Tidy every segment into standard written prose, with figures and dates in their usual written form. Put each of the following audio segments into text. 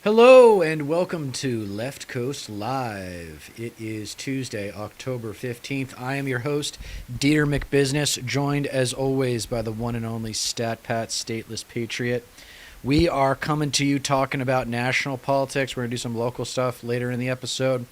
Hello and welcome to Left Coast Live. It is Tuesday, October 15th. I am your host, Dieter McBusiness, joined as always by the one and only Stat Pat Stateless Patriot. We are coming to you talking about national politics. We're going to do some local stuff later in the episode.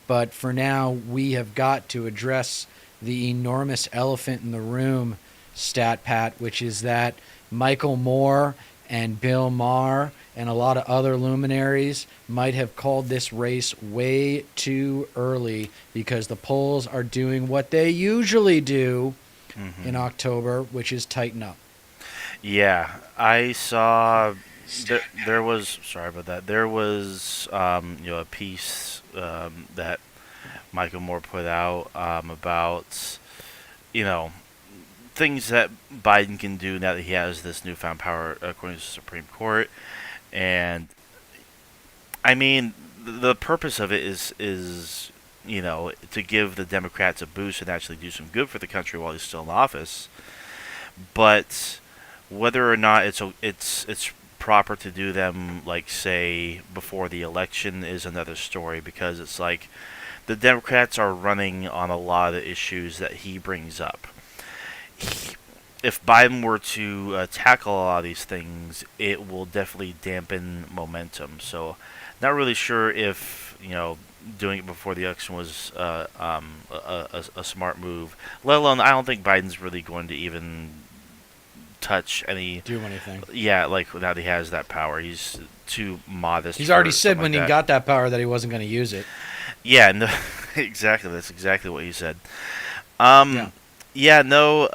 But for now, we have got to address the enormous elephant in the room, Stat Pat, which is that Michael Moore and Bill Maher and a lot of other luminaries might have called this race way too early because the polls are doing what they usually do in October, which is tighten up. Yeah, I saw there was sorry about that. There was a piece that Michael Moore put out about you know things that Biden can do now that he has this newfound power according to the Supreme Court, and I mean the purpose of it is to give the Democrats a boost and actually do some good for the country while he's still in office, but whether or not it's proper to do them like say before the election is another story because it's like the Democrats are running on a lot of the issues that he brings up. If Biden were to tackle a lot of these things, it will definitely dampen momentum. So, not really sure if doing it before the election was a smart move. Let alone, I don't think Biden's really going to even touch any. Do anything. Yeah, like now that he has that power, he's too modest. He's already for said something when like he that. got that power that he wasn't going to use it. Yeah, no, exactly. That's exactly what he said. Yeah. Yeah, no.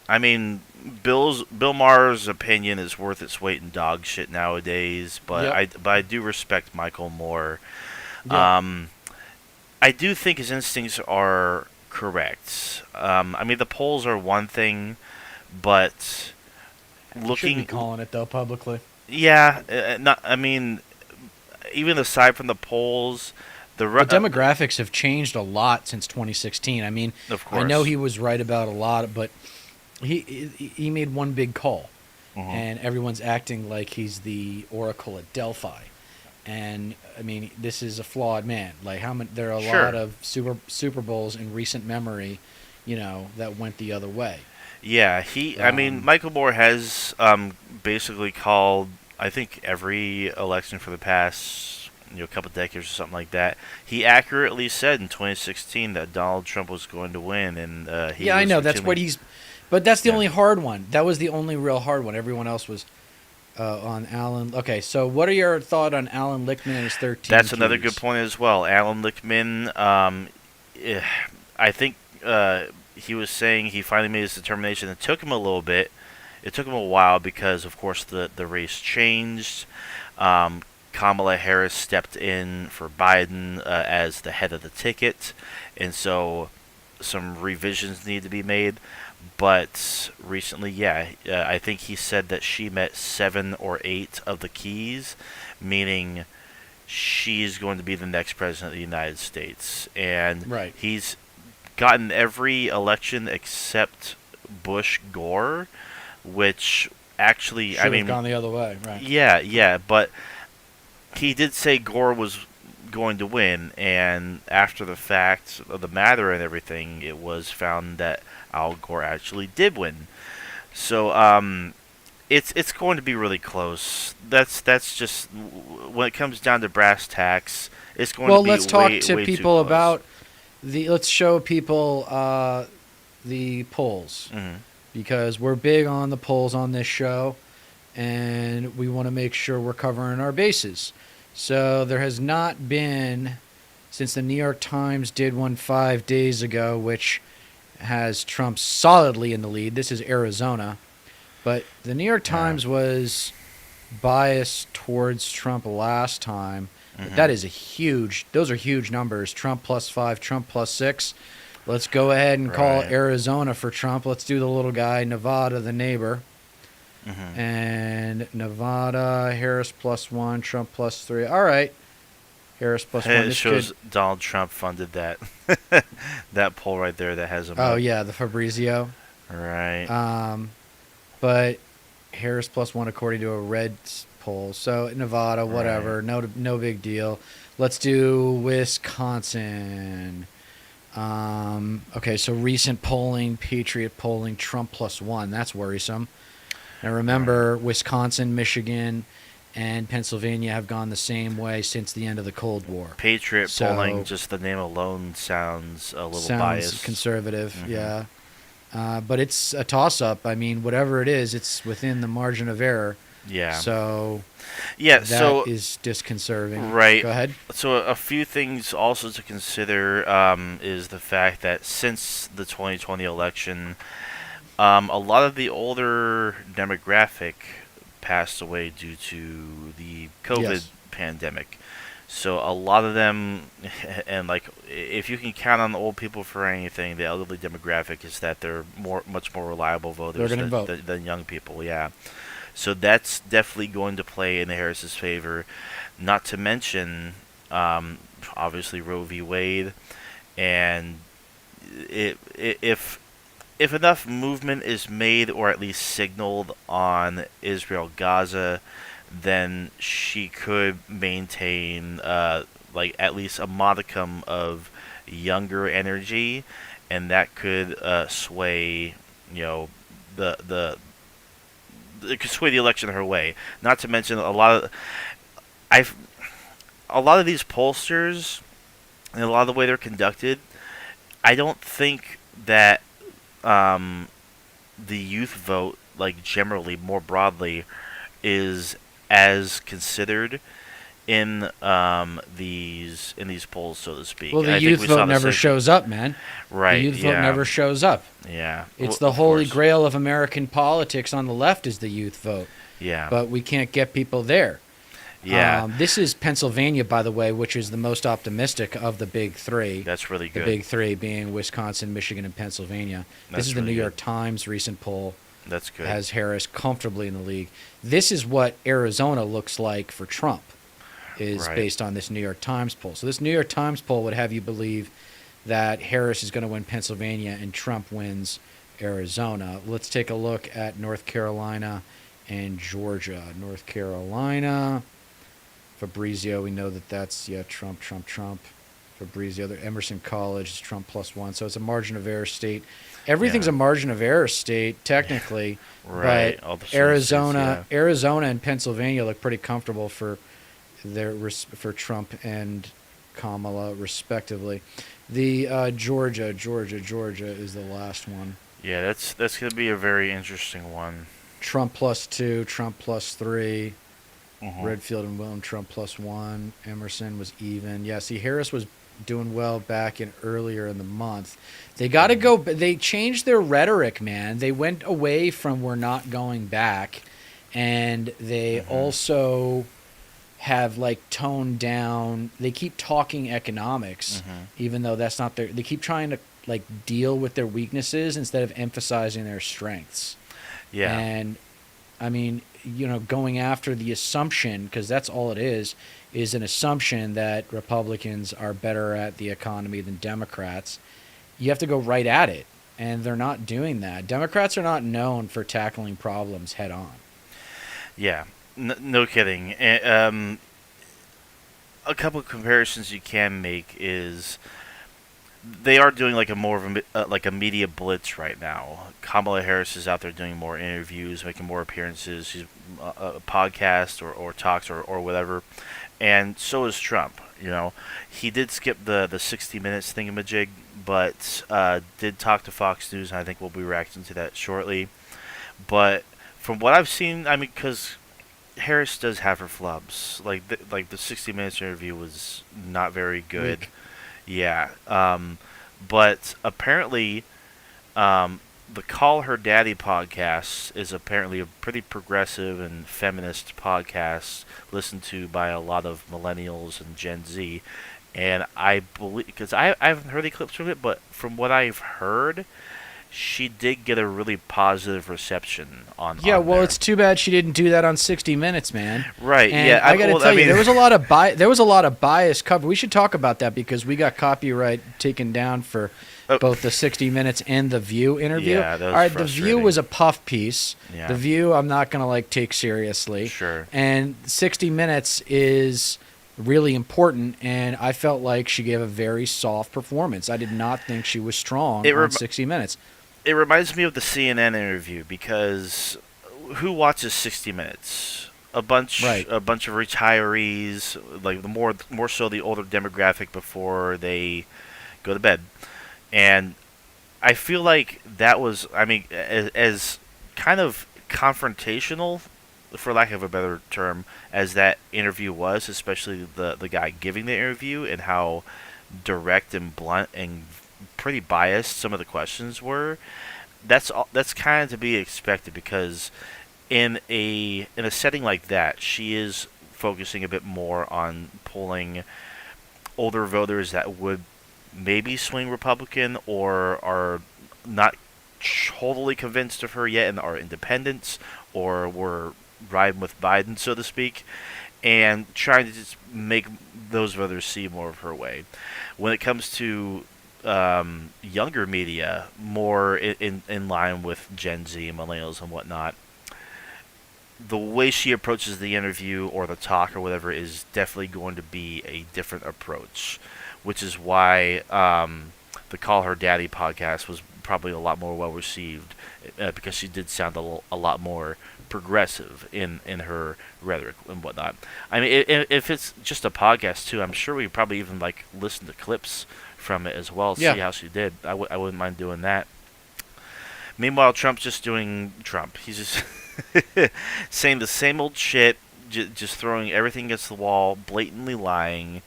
I mean, Bill Maher's opinion is worth its weight in dog shit nowadays, but Yep. I do respect Michael Moore. Yeah. I do think his instincts are correct. I mean, the polls are one thing, but Should be looking, calling it though publicly. yeah, not. I mean, even aside from the polls, The demographics have changed a lot since 2016. I mean, of I know course. he was right about a lot, but he made one big call, Mhm. and everyone's acting like he's the Oracle at Delphi. And I mean, this is a flawed man. Like how many? There are a lot Sure. of Super Bowls in recent memory, that went the other way. Yeah, he. I mean, Um, Michael Moore has basically called. I think every election for the past couple decades or something like that. He accurately said in 2016 that Donald Trump was going to win, and he yeah, I was know that's what continuing. he's, but that's the Yeah, only hard one. That was the only real hard one. Everyone else was on Alan. Okay, so what are your thought on Alan Lichtman and his 13 that's another good keys? point as well. Alan Lichtman. Eh, I think he was saying he finally made his determination. It took him a little bit. It took him a while because, of course, the race changed. Um, Kamala Harris stepped in for Biden as the head of the ticket, and so some revisions need to be made. But recently, yeah, I think he said that she met 7 or 8 of the keys, meaning she's going to be the next president of the United States. And Right. he's gotten every election except Bush Gore, which actually, I Should have mean, gone the other way. Right. yeah, but he did say Gore was going to win, and after the fact of the matter and everything, it was found that Al Gore actually did win. So, it's going to be really close. That's just when it comes down to brass tacks, it's going to Well, be let's talk to way too people close. about the. Let's show people the polls Hmm. because we're big on the polls on this show, and we want to make sure we're covering our bases. So there has not been since the New York Times did one 5 days ago, which has Trump solidly in the lead. This is Arizona, but the New York Yeah. Times was biased towards Trump last time. But Hmm. that is a huge. Those are huge numbers. Trump +5, Trump +6. Let's go ahead and call Right. Arizona for Trump. Let's do the little guy, Nevada, the neighbor. Hmm. And Nevada, Harris +1, Trump +3. All right, Harris +1. It This could. shows Donald Trump funded that that poll right there that has him Oh up. yeah, the Fabrizio. Right. Um, but Harris +1 according to a red polls. So Nevada, Right. whatever, no big deal. Let's do Wisconsin. Okay, so recent polling, Patriot polling, Trump +1. That's worrisome. Now Right. remember, Wisconsin, Michigan, and Pennsylvania have gone the same way since the end of the Cold War. Patriot polling, So just the name alone sounds a little sounds biased. conservative, Hmm. yeah. But it's a toss-up. I mean, whatever it is, it's within the margin of error. Yeah. So Yeah. that So is disconcerting. right. Go ahead. So a few things also to consider is the fact that since the 2020 election, a lot of the older demographic passed away due to the COVID Yes. pandemic. So a lot of them, and like if you can count on the old people for anything, the elderly demographic is that they're much more reliable They're voters going to vote. than young people. Yeah. So that's definitely going to play in the Harris's favor. Not to mention, um, obviously Roe v. Wade, and if enough movement is made or at least signaled on Israel Gaza, then she could maintain like at least a modicum of younger energy, and that could sway you know the it could sway the election her way. Not to mention I've a lot of these pollsters and a lot of the way they're conducted. I don't think that um, the youth vote, like generally more broadly, is as considered in these polls, so to Well, speak. And the I think youth we vote saw the never same. shows up, man. The Right? youth vote Yeah. never shows up. Yeah. It's the Of holy course. grail of American politics on the left is the youth vote, Yeah. but we can't get people there. Yeah. This is Pennsylvania, by the way, which is the most optimistic of the big three. That's really The good. big three being Wisconsin, Michigan, and Pennsylvania. This is That's the New really good. York Times recent poll That's good. has Harris comfortably in the league. This is what Arizona looks like for Trump, is Right. based on this New York Times poll. So this New York Times poll would have you believe that Harris is going to win Pennsylvania and Trump wins Arizona. Let's take a look at North Carolina and Georgia. North Carolina, Fabrizio, we know that that's, yeah, Trump, Trump, Trump. Fabrizio, the Emerson College is Trump +1. So it's a margin of error state. Everything's Yeah. a margin of error state, technically. Right. But All the swing states. Arizona, Yeah. Arizona and Pennsylvania look pretty comfortable for for Trump and Kamala, respectively. The Georgia is the last one. Yeah. That's gonna be a very interesting one. Trump +2, Trump +3. Hmm. Redfield and Willem Trump +1. Emerson was even. Yeah, see, Harris was doing well back in earlier in the month. They got to go. They changed their rhetoric, man. They went away from "we're not going back," and they Hmm. also have like toned down. They keep talking economics, Hmm. even though that's not their. They keep trying to like deal with their weaknesses instead of emphasizing their strengths. Yeah. And I mean, going after the assumption, because that's all it is an assumption that Republicans are better at the economy than Democrats. You have to go right at it, and they're not doing that. Democrats are not known for tackling problems head on. Yeah. No kidding. A couple of comparisons you can make is they are doing like a more of like a media blitz right now. Kamala Harris is out there doing more interviews, making more appearances. She's a podcast or talks or whatever, and so is Trump. He did skip the 60 minutes thingamajig, but did talk to Fox News, and I think we'll be reacting to that shortly. But from what I've seen, I mean, because Harris does have her flubs. Like the 60 minutes interview was not very good. Weak. Yeah. But apparently, the Call Her Daddy podcast is apparently a pretty progressive and feminist podcast listened to by a lot of millennials and Gen Z. And I believe, because I haven't heard any clips from it, but from what I've heard, she did get a really positive reception on. Yeah, on well, there. it's too bad she didn't do that on 60 Minutes, man. Right. And Yeah. I got to tell you, mean, there was a lot of bias cover. We should talk about that because we got copyright taken down for oh, both the 60 Minutes and the View interview. Yeah, that was All right, the View frustrating. was a puff piece. Yeah. The View, I'm not gonna take seriously. Sure. And 60 Minutes is really important, and I felt like she gave a very soft performance. I did not think she was strong on 60 Minutes. It reminds me of the CNN interview because who watches 60 Minutes? Right. A bunch of retirees, like the more so the older demographic before they go to bed, and I feel like that was, I mean, as kind of confrontational, for lack of a better term, as that interview was, especially the guy giving the interview and how direct and blunt and pretty biased some of the questions were. That's kind of to be expected because in a setting like that, she is focusing a bit more on pulling older voters that would maybe swing Republican or are not totally convinced of her yet and are independents or were riding with Biden, so to speak, and trying to just make those voters see more of her way. When it comes to younger media, more in line with Gen Z, millennials, and whatnot, the way she approaches the interview or the talk or whatever is definitely going to be a different approach, which is why the Call Her Daddy podcast was probably a lot more well received because she did sound a lot more progressive in her rhetoric and whatnot. I mean, if it's just a podcast too, I'm sure we probably even listen to clips from it as well, see how she did. I wouldn't mind doing that. Meanwhile, Trump's just doing Trump. He's just saying the same old shit, just throwing everything against the wall, blatantly lying,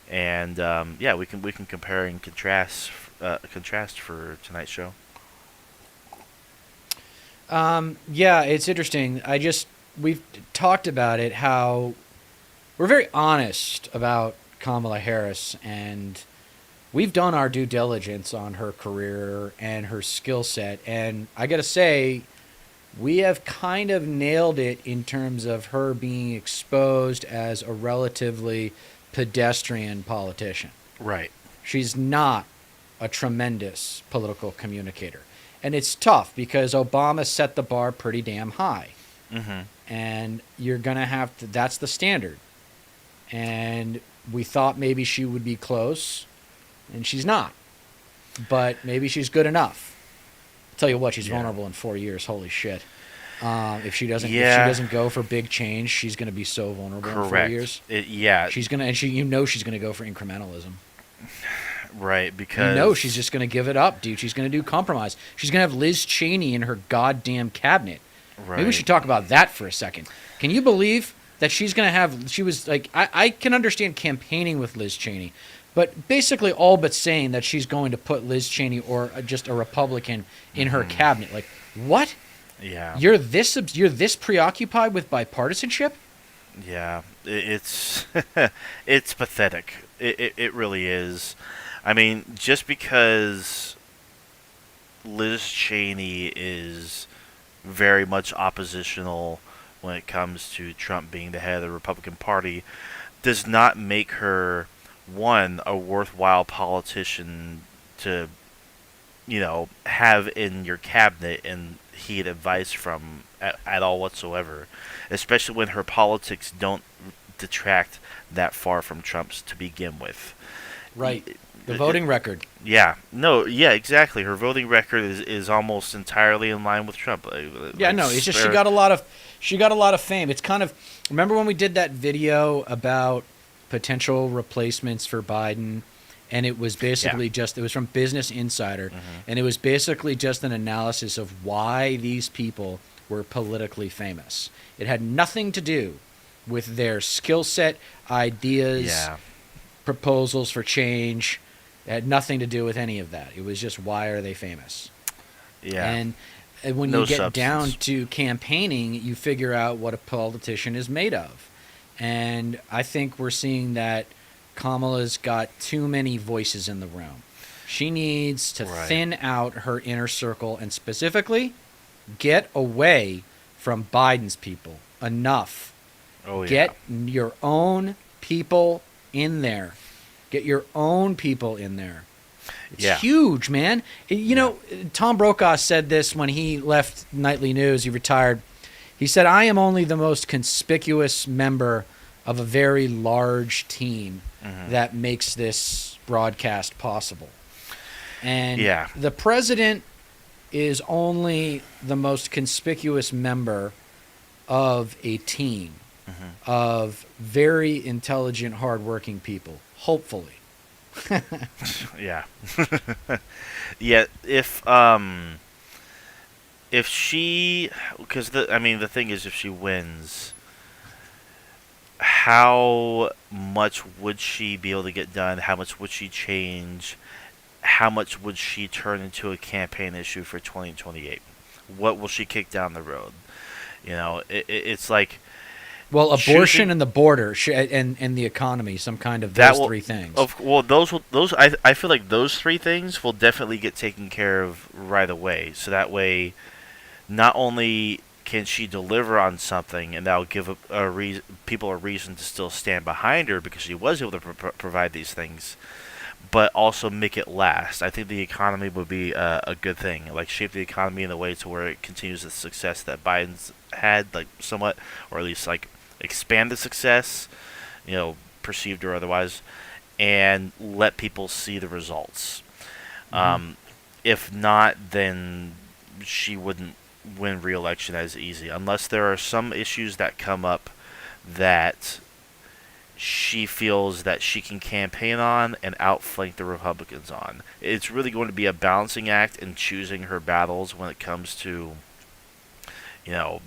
and yeah, we can compare and contrast for tonight's show. Yeah, it's interesting. We've talked about it, how we're very honest about Kamala Harris, and we've done our due diligence on her career and her skill set, and I gotta say, we have kind of nailed it in terms of her being exposed as a relatively pedestrian politician. Right. She's not a tremendous political communicator. And it's tough because Obama set the bar pretty damn high. Mm-hmm. And you're going to have to, that's the standard. And we thought maybe she would be close, and she's not. But maybe she's good enough. Tell you what, she's vulnerable in 4 years. Holy shit! If she doesn't go for big change, she's going to be so vulnerable in 4 years. She's gonna, and she's going to go for incrementalism. Right, because She's just going to give it up, dude. She's going to do compromise. She's going to have Liz Cheney in her goddamn cabinet. Right. Maybe we should talk about that for a second. Can you believe that she's going to have? She was like, I can understand campaigning with Liz Cheney. But basically all but saying that she's going to put Liz Cheney or just a Republican in her cabinet. Like, what? Yeah. You're this preoccupied with bipartisanship? Yeah. It's it's pathetic. It really is. I mean, just because Liz Cheney is very much oppositional when it comes to Trump being the head of the Republican Party does not make her, one, a worthwhile politician to, have in your cabinet and heed advice from at all whatsoever, especially when her politics don't detract that far from Trump's to begin with. Right. The voting record. Yeah. No, yeah, exactly. Her voting record is almost entirely in line with Trump. Yeah, no, it's just she got a lot of fame. It's kind of, remember when we did that video about potential replacements for Biden, and it was basically it was from Business Insider, and it was basically just an analysis of why these people were politically famous. It had nothing to do with their skill set, ideas, proposals for change. It had nothing to do with any of that. It was just, why are they famous? Yeah. And when you get down to campaigning, you figure out what a politician is made of. And I think we're seeing that Kamala's got too many voices in the room. She needs to Right. thin out her inner circle and specifically get away from Biden's people. Enough. Oh yeah. Get your own people in there. Get your own people in there. It's Yeah. huge, man. Yeah. Tom Brokaw said this when he left Nightly News. He retired. He said, I am only the most conspicuous member of a very large team Hmm. that makes this broadcast possible. And Yeah. the president is only the most conspicuous member of a team Hmm. of very intelligent, hardworking people, hopefully. Yeah. Yeah. If she, because the thing is, if she wins, how much would she be able to get done? How much would she change? How much would she turn into a campaign issue for 2028? What will she kick down the road? It's like Well, abortion choosing and the border and the economy, some kind of that those will three things. those I feel like those three things will definitely get taken care of right away. So that way, not only can she deliver on something, and that'll give people a reason to still stand behind her because she was able to provide these things, but also make it last. I think the economy would be a good thing, like shape the economy in a way to where it continues the success that Biden's had, like somewhat, or at least like expand the success, perceived or otherwise, and let people see the results. Hmm. Um, if not, then she wouldn't win re-election as easy, unless there are some issues that come up that she feels that she can campaign on and outflank the Republicans on. It's really going to be a balancing act in choosing her battles when it comes to, you know,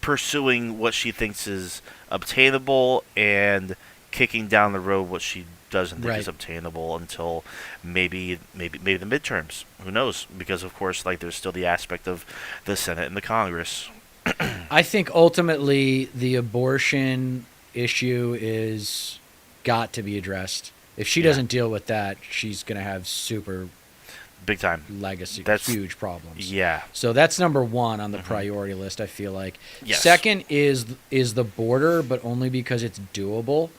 pursuing what she thinks is obtainable and kicking down the road what she doesn't think is Right. obtainable until maybe the midterms. Who knows? Because of course, like there's still the aspect of the Senate and the Congress. I think ultimately the abortion issue is got to be addressed. If she Yeah, doesn't deal with that, she's going to have super big time. legacy, That's huge problems. yeah. So that's number one on the Hmm. priority list. I feel like. Yes. Second is the border, but only because it's doable.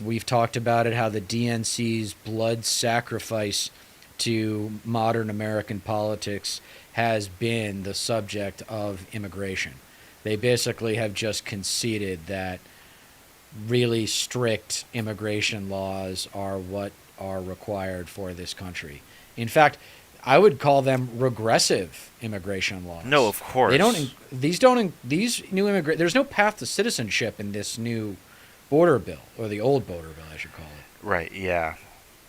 We've talked about it how the DNC's blood sacrifice to modern American politics has been the subject of immigration. They basically have just conceded that really strict immigration laws are what are required for this country. In fact, I would call them regressive immigration No, laws. of They course. don't these new immigrant there's no path to citizenship in this new border bill, or the old border bill I should call it. Right. Yeah.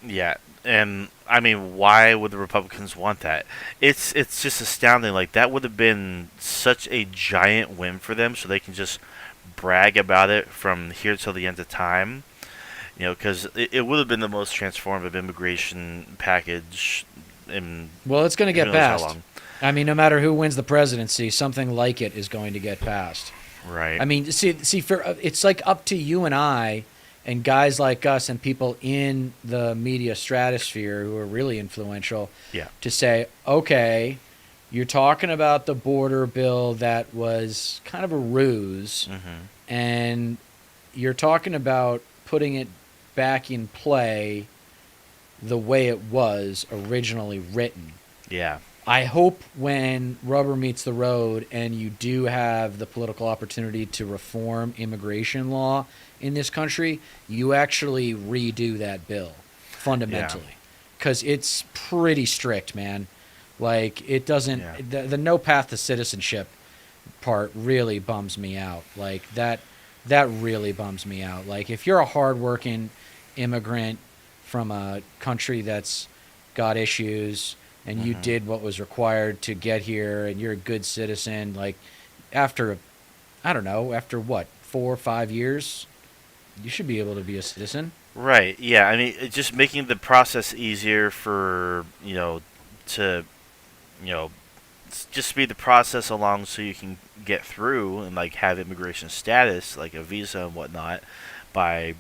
Yeah. And I mean, why would the Republicans want that? It's just astounding. Like that would have been such a giant win for them, so they can just brag about it from here till the end of time. Because it would have been the most transformative immigration package in Well, it's going to who get knows how passed. long. I mean, no matter who wins the presidency, something like it is going to get passed. Right. I mean, see, it's like up to you and I, and guys like us, and people in the media stratosphere who are really influential, Yeah. to say, okay, you're talking about the border bill that was kind of a ruse, Hmm. and you're talking about putting it back in play the way it was originally written. Yeah. I hope when rubber meets the road and you do have the political opportunity to reform immigration law in this country, you actually redo that bill fundamentally. Because it's pretty strict, man. Like, it doesn't, Yeah. the no path to citizenship part really bums me out. Like, that really bums me out. Like, if you're a hardworking immigrant from a country that's got issues and you Hmm. did what was required to get here and you're a good citizen, like after, I don't know, after what, 4 or 5 years, you should be able to be a citizen. Right. Yeah. I mean, just making the process easier for to you know just speed the process along so you can get through and like have immigration status like a visa and whatnot by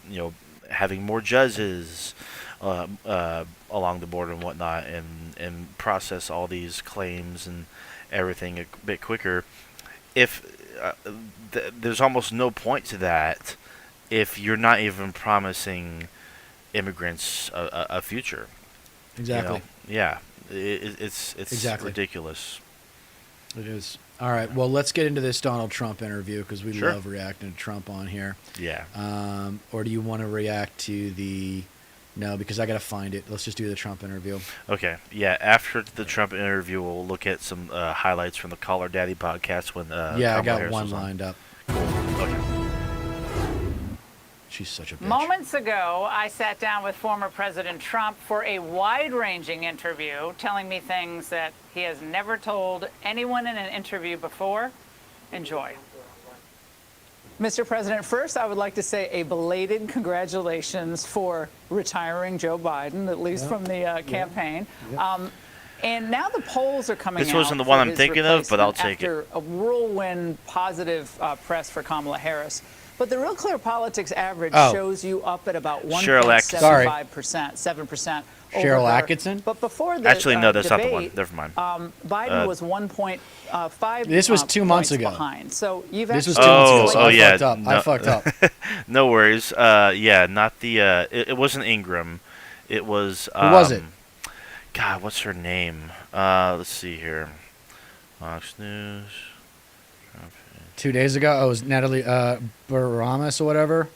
having more judges along the border and whatnot, and process all these claims and everything a bit quicker. If there's almost no point to that if you're not even promising immigrants a future. Exactly. Yeah, it's Exactly. ridiculous. It is. All right. Well, let's get into this Donald Trump interview because we Sure. love reacting to Trump on here. Yeah. Or do you want to react to the? No, because I gotta find it. Let's just do the Trump interview. Okay. Yeah. After the Trump interview, we'll look at some highlights from the Caller Daddy podcast when Yeah, I Kamala got Harris one was on. lined up. Cool. Okay. She's such a bitch. Moments ago, I sat down with former President Trump for a wide-ranging interview, telling me things that he has never told anyone in an interview before. Enjoy. Mr. President, first, I would like to say a belated congratulations for retiring Joe Biden, at least from the campaign. And now the polls are coming out. This wasn't the for one I'm his thinking of, but I'll replacement take it. after a whirlwind positive press for Kamala Harris. But the Real Clear Politics average shows you up at about Cheryl Atkinson. 1.75%, 7% over Cheryl her. Atkinson? But before the Actually, no, that's not the one. debate, Never mind. Biden was 1.5 This was 2 months points ago. behind. So you've This was actually 2 months ago. Oh, So oh, I yeah, fucked up. I no. fucked up. No worries. Yeah, not the. It wasn't Ingram. It was. Who was it? God, what's her name? Let's see here. Fox News. 2 days ago, it was Natalie Baramas or whatever.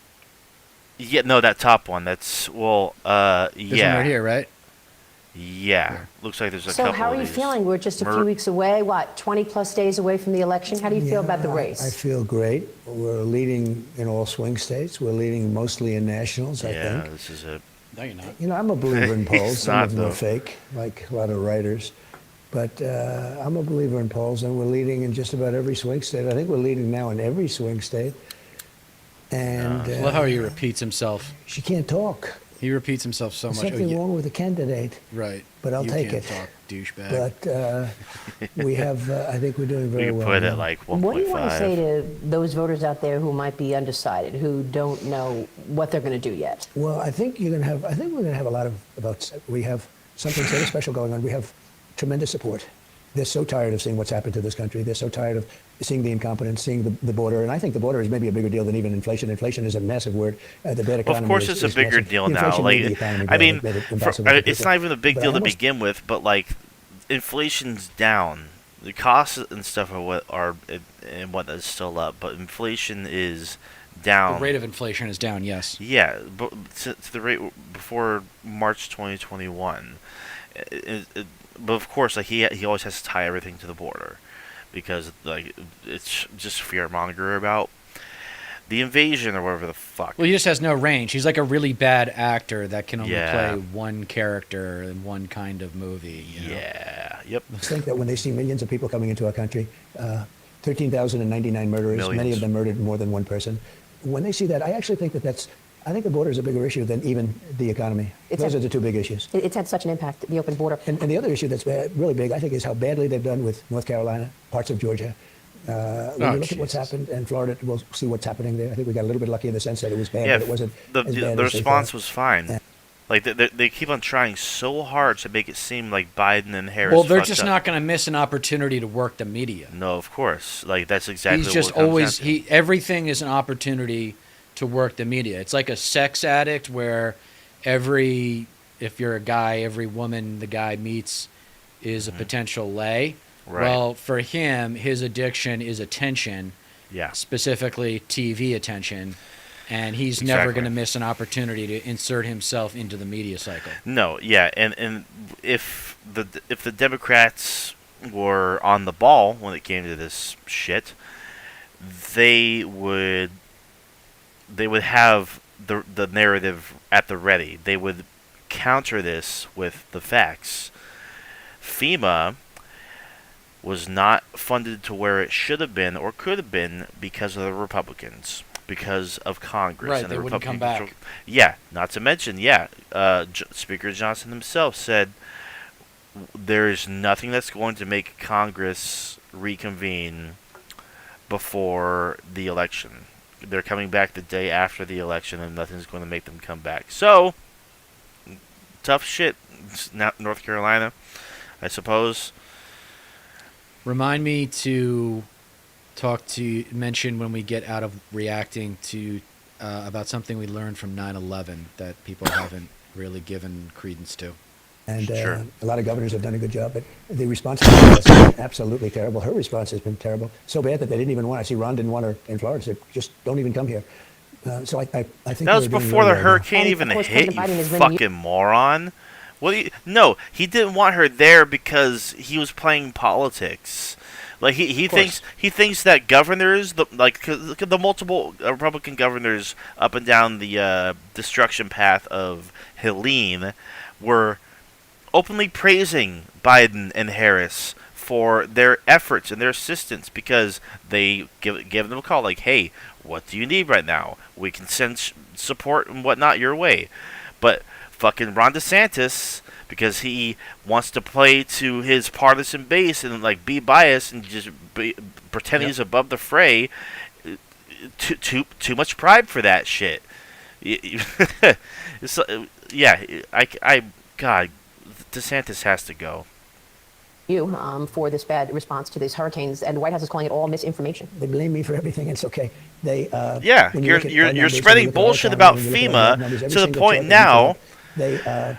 Yeah, no, that top one. That's This one yeah, right here, right? yeah. Looks like there's a So couple. how are of you these. feeling? We're just a Mer- few weeks away, 20 plus days away from the election. How do you feel about the I race? feel great. We're leading in all swing states. We're leading mostly in nationals, I Yeah, think. this is it. No, you're not. You know, I'm a believer in polls. It's Some not, of them though. are fake, like a lot of writers. But I'm a believer in polls, and we're leading in just about every swing state. I think we're leading now in every swing state. And I love how he repeats himself. she can't talk. He repeats himself so There's much. something yeah, wrong with the candidate. right. but I'll You take can't it. Talk, douchebag. But we have, I think we're doing We very could well. put it now. like 1.5. What do you want to say to those voters out there who might be undecided, who don't know what they're going to do yet? Well, I think we're going to have a lot of votes. We have something sort of special going on. We have tremendous support. They're so tired of seeing what's happened to this country. They're so tired of seeing the incompetence, seeing the border. And I think the border is maybe a bigger deal than even inflation. Inflation is a massive word. The bad economy Of course, is it's a bigger massive. deal The now. inflation Like, made the economy I bad. mean, It made it impossible for it's people. not even a big But deal I to almost- begin with. But like, inflation's down. The costs and stuff are and what is still up, but inflation is down. The rate of inflation is down, yes. Yeah, but to the rate before March 2021. But of course, like he always has to tie everything to the border, because like it's just fearmonger about the invasion or whatever the fuck. Well, he just has no range. He's like a really bad actor that can only Yeah. play one character in one kind of movie. You know? Yeah. Yep. think that when they see millions of people coming into our country, 13,099 murderers, many Millions. of them murdered more than one person. When they see that, I actually think I think the border is a bigger issue than even the economy. Those are the two big issues. It's had such an impact, the open border. And the other issue that's really big, I think, is how badly they've done with North Carolina, parts of Georgia. When you look at what's Jesus. happened in Florida, we'll see what's happening there. I think we got a little bit lucky in the sense that it was bad, Yeah. but it wasn't The as bad the as they response thought. was fine. Yeah. Like they keep on trying so hard to make it seem like Biden and Harris. Well, they're fucked just up. not going to miss an opportunity to work the media. No, of course. Like that's exactly. He's just what it comes always down to. everything is an opportunity to work the media. It's like a sex addict where if you're a guy, every woman the guy meets is a potential lay. Right. Well, for him, his addiction is attention, Yeah. specifically TV attention, and he's never Exactly. going to miss an opportunity to insert himself into the media cycle. No, yeah, and if the Democrats were on the ball when it came to this shit, they would have the narrative at the ready. They would counter this with the facts. FEMA was not funded to where it should have been or could have been because of the Republicans, because of Congress. Right, and they the wouldn't come Republican back. Yeah, not to mention, Speaker Johnson himself said there is nothing that's going to make Congress reconvene before the election. They're coming back the day after the election, and nothing's going to make them come back. So, tough shit. It's not North Carolina, I suppose. Remind me to mention when we get out of reacting to about something we learned from 9/11 that people haven't really given credence to. And Sure. a lot of governors have done a good job, but the response has been absolutely terrible. Her response has been terrible, so bad that they didn't even want. I see Ron didn't want her in Florida. Said, just don't even come here. So I think That was we're doing before really the well now. hurricane And, even of course, hit, President Biden you has been fucking moron. Well, no, he didn't want her there because he was playing politics. Like he thinks that governors, the multiple Republican governors up and down the destruction path of Helene, were openly praising Biden and Harris for their efforts and their assistance because they give them a call like, hey, what do you need right now? We can send support and whatnot your way. But fucking Ron DeSantis, because he wants to play to his partisan base and like be biased and just pretend he's above the fray, too much pride for that shit. It's, yeah, God, DeSantis has to go. For this bad response to these hurricanes, and the White House is calling it all misinformation. They blame me for everything. It's okay. They Yeah, when you look at our you're numbers, spreading when you look at our bullshit about when you look at our FEMA numbers, every to the single point chart that you now put up, they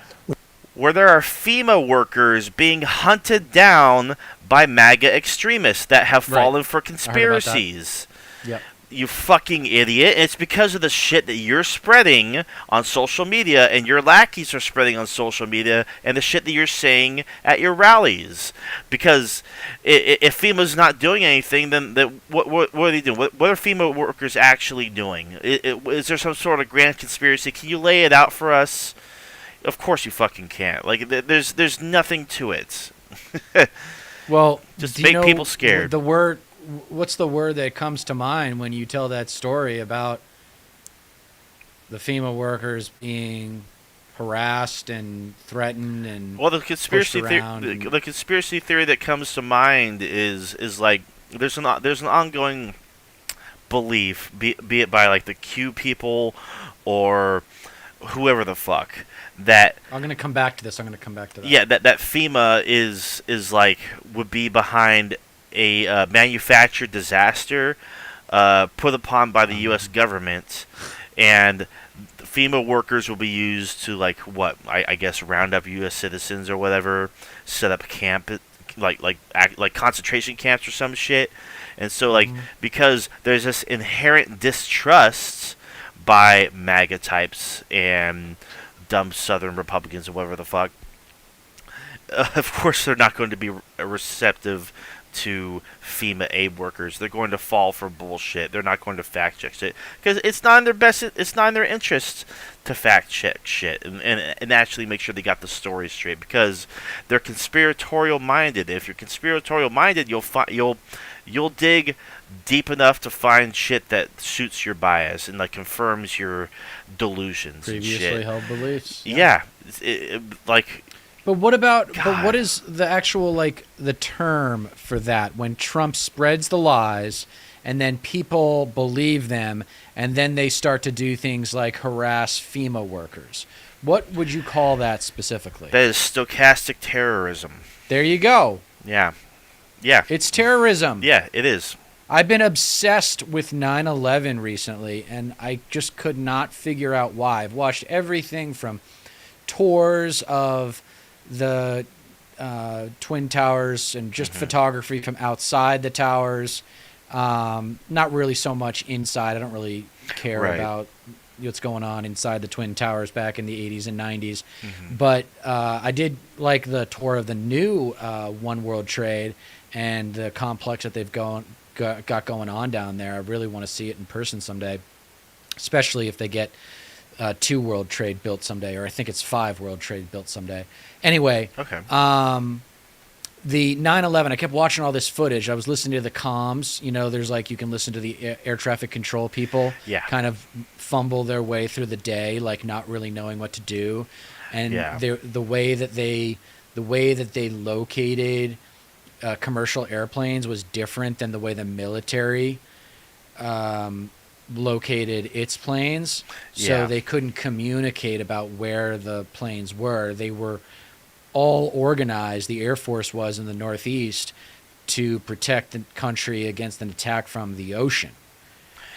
where there are FEMA workers being hunted down by MAGA extremists that have Right. fallen for I heard about that. conspiracies. Yep. You fucking idiot. It's because of the shit that you're spreading on social media and your lackeys are spreading on social media and the shit that you're saying at your rallies. Because if FEMA's not doing anything, then what are they doing? What are FEMA workers actually doing? Is there some sort of grand conspiracy? Can you lay it out for us? Of course you fucking can't. Like, there's nothing to it. Well, Just do you make know people scared. The word, what's the word that comes to mind when you tell that story about the FEMA workers being harassed and threatened and Well, the conspiracy pushed theory, around the conspiracy theory that comes to mind is like there's an ongoing belief, be it by like the Q people or whoever the fuck, that I'm going to come back to this. yeah, that FEMA is like would be behind a manufactured disaster put upon by the U.S. government, and FEMA workers will be used to like what I guess round up U.S. citizens or whatever, set up camp like concentration camps or some shit, and so like because there's this inherent distrust by MAGA types and dumb Southern Republicans or whatever the fuck. Of course, they're not going to be receptive to FEMA aid workers. They're going to fall for bullshit. They're not going to fact check shit because it's not in their best. It's not in their interest to fact check shit and actually make sure they got the story straight because they're conspiratorial minded. If you're conspiratorial minded, you'll dig deep enough to find shit that suits your bias and like confirms your delusions and previously shit. held beliefs. Yeah, like. But what about? God. But what is the actual like the term for that when Trump spreads the lies and then people believe them and then they start to do things like harass FEMA workers? What would you call that specifically? That is stochastic terrorism. There you go. Yeah. Yeah. It's terrorism. Yeah, it is. I've been obsessed with 9/11 recently, and I just could not figure out why. I've watched everything from tours of the Twin Towers and just photography from outside the towers. Not really so much inside. I don't really care Right. about what's going on inside the Twin Towers back in the 80s and 90s. But I did like the tour of the new One World Trade and the complex that they've got going on down there. I really want to see it in person someday, especially if they get 2 World Trade built someday, or I think it's 5 World Trade built someday. Anyway, Okay. the 9/11, I kept watching all this footage. I was listening to the comms. You know, there's like you can listen to the air traffic control people Yeah. kind of fumble their way through the day, like not really knowing what to do. And Yeah. the way that they located commercial airplanes was different than the way the military located its planes, so Yeah. they couldn't communicate about where the planes were. They were all organized, the Air Force was in the Northeast, to protect the country against an attack from the ocean.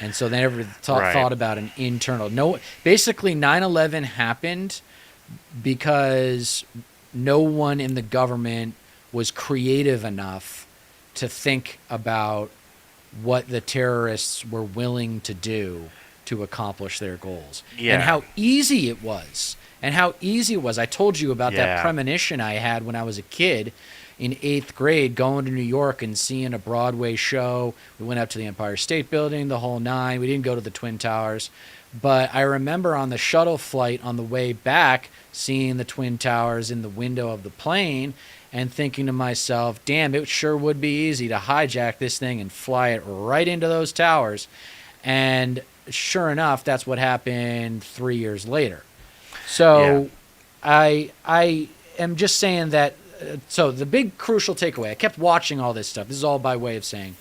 And so they never Right. thought about an internal. No, basically 9/11 happened because no one in the government was creative enough to think about what the terrorists were willing to do to accomplish their goals. Yeah. And how easy it was. And how easy it was. I told you about that Yeah. premonition I had when I was a kid in 8th grade, going to New York and seeing a Broadway show. We went up to the Empire State Building, the whole nine. We didn't go to the Twin Towers. But I remember on the shuttle flight on the way back, seeing the Twin Towers in the window of the plane and thinking to myself, damn, it sure would be easy to hijack this thing and fly it right into those towers. And sure enough, that's what happened 3 years later. So I am just saying that. So the big crucial takeaway, I kept watching all this stuff. This is all by way of saying,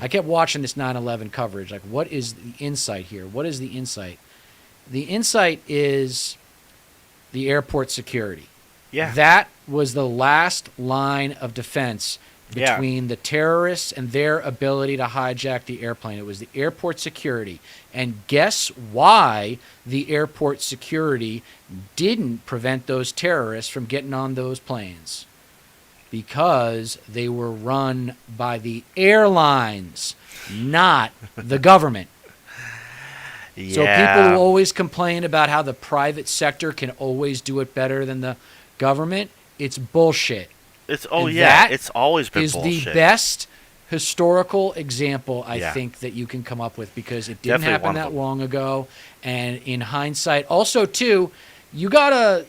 I kept watching this 9/11 coverage. Like, what is the insight here? What is the insight? The insight is the airport security. Yeah. That was the last line of defense Yeah. between the terrorists and their ability to hijack the airplane. It was the airport security. And guess why the airport security didn't prevent those terrorists from getting on those planes? Because they were run by the airlines, not the government. Yeah. So people who always complain about how the private sector can always do it better than the government, it's bullshit. It's And yeah. that It's always been is bullshit. the best historical example I Yeah. think that you can come up with, because it didn't Definitely happen one of that them. long ago. And in hindsight, also too, you gotta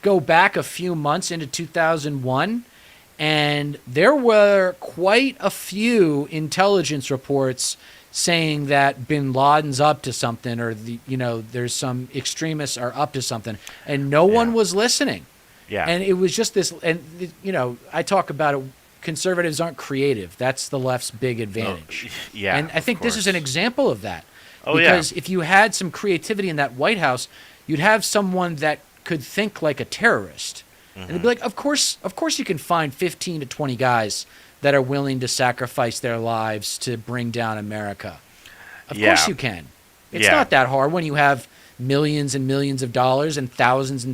go back a few months into 2001, and there were quite a few intelligence reports saying that bin Laden's up to something, or there's some extremists are up to something, and no one Yeah. was listening. Yeah. And it was just this, and I talk about it. Conservatives aren't creative. That's the left's big advantage. yeah. And I of think this is an course. example of that. Oh, yeah. Because if you had some creativity in that White House, you'd have someone that could think like a terrorist. And they'd be like, of course you can find 15 to 20 guys that are willing to sacrifice their lives to bring down America. Of Yeah. course you can. It's Yeah. not that hard when you have millions and millions of dollars and thousands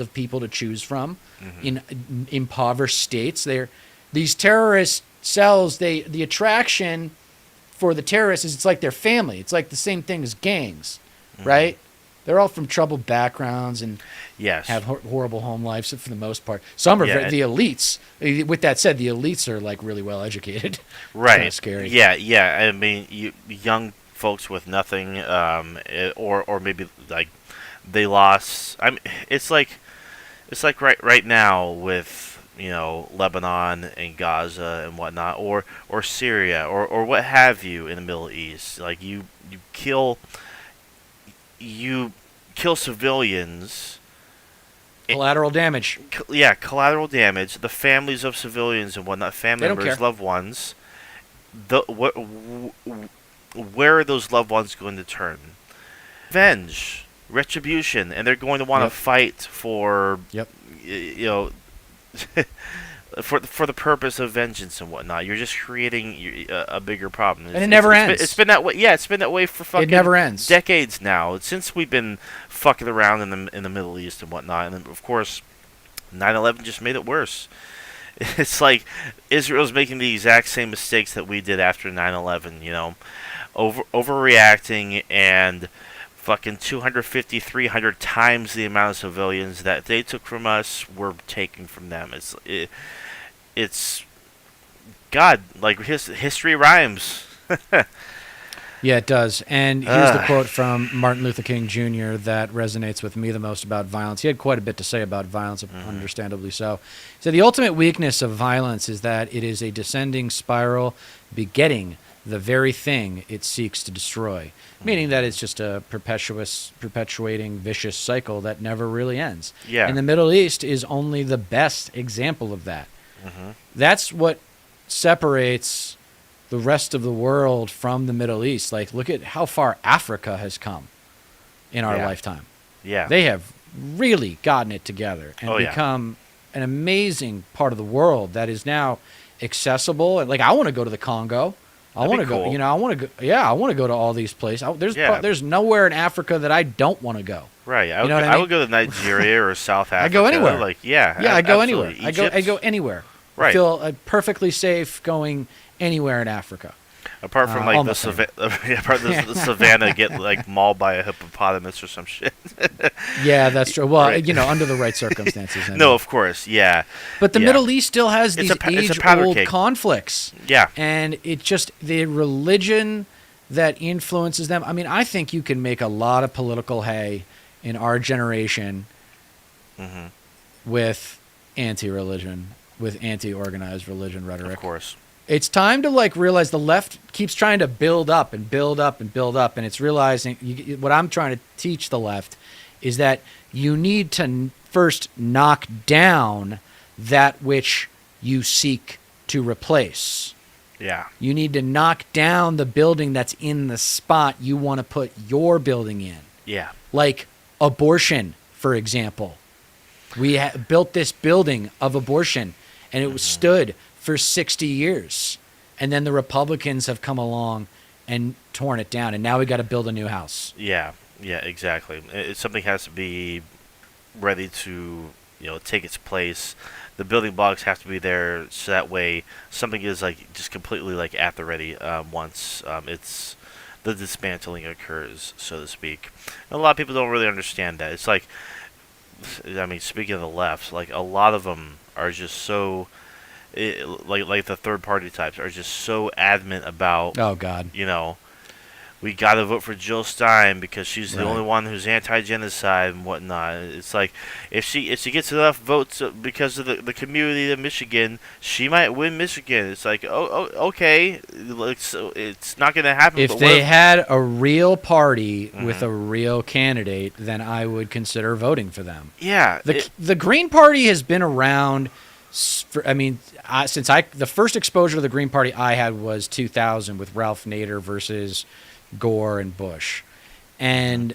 of people to choose from in impoverished states. These terrorist cells, the attraction for the terrorists is it's like their family. It's like the same thing as gangs, right? They're all from troubled backgrounds and Yes. have horrible home lives for the most part. Some are Yeah, the elites. With that said, the elites are like really well educated. Right. Kinda scary. Yeah. Yeah. I mean, young folks with nothing, or maybe like they lost. I mean, it's like right now with Lebanon and Gaza and whatnot, or Syria, or what have you in the Middle East. Like you kill civilians. Collateral damage. Collateral damage. The families of civilians and whatnot, family They don't members, care. loved ones. Where are those loved ones going to turn? Revenge, retribution, and they're going to want to Yep. fight for Yep. for the purpose of vengeance and whatnot. You're just creating a bigger problem, And it never it's been- ends. It's been that way. Yeah, it's been that way for fucking never ends. decades now, since we've been fucking around in the Middle East and whatnot. And then, of course, 9/11 just made it worse. It's like Israel's making the exact same mistakes that we did after 9/11. Overreacting and fucking 250, 300 times the amount of civilians that they took from us, we're taking from them. It's God, like history rhymes. Yeah, it does. And here's the Ugh. quote from Martin Luther King Jr. that resonates with me the most about violence. He had quite a bit to say about violence, understandably so. He said, the ultimate weakness of violence is that it is a descending spiral begetting the very thing it seeks to destroy, meaning that it's just a perpetuating vicious cycle that never really ends. Yeah. And the Middle East is only the best example of that. That's what separates the rest of the world from the Middle East. Like, look at how far Africa has come in our Yeah. lifetime. Yeah. They have really gotten it together and Oh, yeah. become an amazing part of the world that is now accessible. And like, I want to go to the Congo. I That'd want be to go. cool. You know, I want to go. Yeah, I want to go to all these places. Yeah. There's nowhere in Africa that I don't want to go. Right. I You know what I I mean? would go to Nigeria or South Africa. I go anywhere. Like, yeah. Yeah, I go absolutely. anywhere. I Egypt, go anywhere. I Right. feel perfectly safe going anywhere in Africa. Apart from like the almost apart from the savannah get like mauled by a hippopotamus or some shit. Yeah, that's true. Well, Right. you know, under the right circumstances. I No, mean. of course, yeah. But the Yeah. Middle East still has It's these it's a powder age-old keg. conflicts. Yeah. And it just, the religion that influences them. I mean, I think you can make a lot of political hay in our generation Mm-hmm. with anti-religion, with anti-organized religion rhetoric. Of course. It's time to like realize the left keeps trying to build up and build up and build up, and it's realizing what I'm trying to teach the left is that you need to first knock down that which you seek to replace. Yeah. You need to knock down the building that's in the spot you want to put your building in. Yeah. Like abortion, for example. We built this building of abortion, and it was stood for 60 years. And then the Republicans have come along and torn it down, and now we got to build a new house. Yeah. Yeah. Exactly. Something has to be ready to take its place. The building blocks have to be there, so that way something is like just completely like at the ready once it's the dismantling occurs, so to speak. And a lot of people don't really understand that. It's like, I mean, speaking of the left, like a lot of them are just so, like the third party types are just so adamant about, Oh, God. we gotta vote for Jill Stein because she's the Right. only one who's anti-genocide and whatnot. It's like if she gets enough votes because of the community of Michigan, she might win Michigan. It's like okay, it's not gonna happen. If but they what had a real party with a real candidate, then I would consider voting for them. yeah, The Green Party has been around. The first exposure to the Green Party I had was 2000 with Ralph Nader versus Gore and Bush, and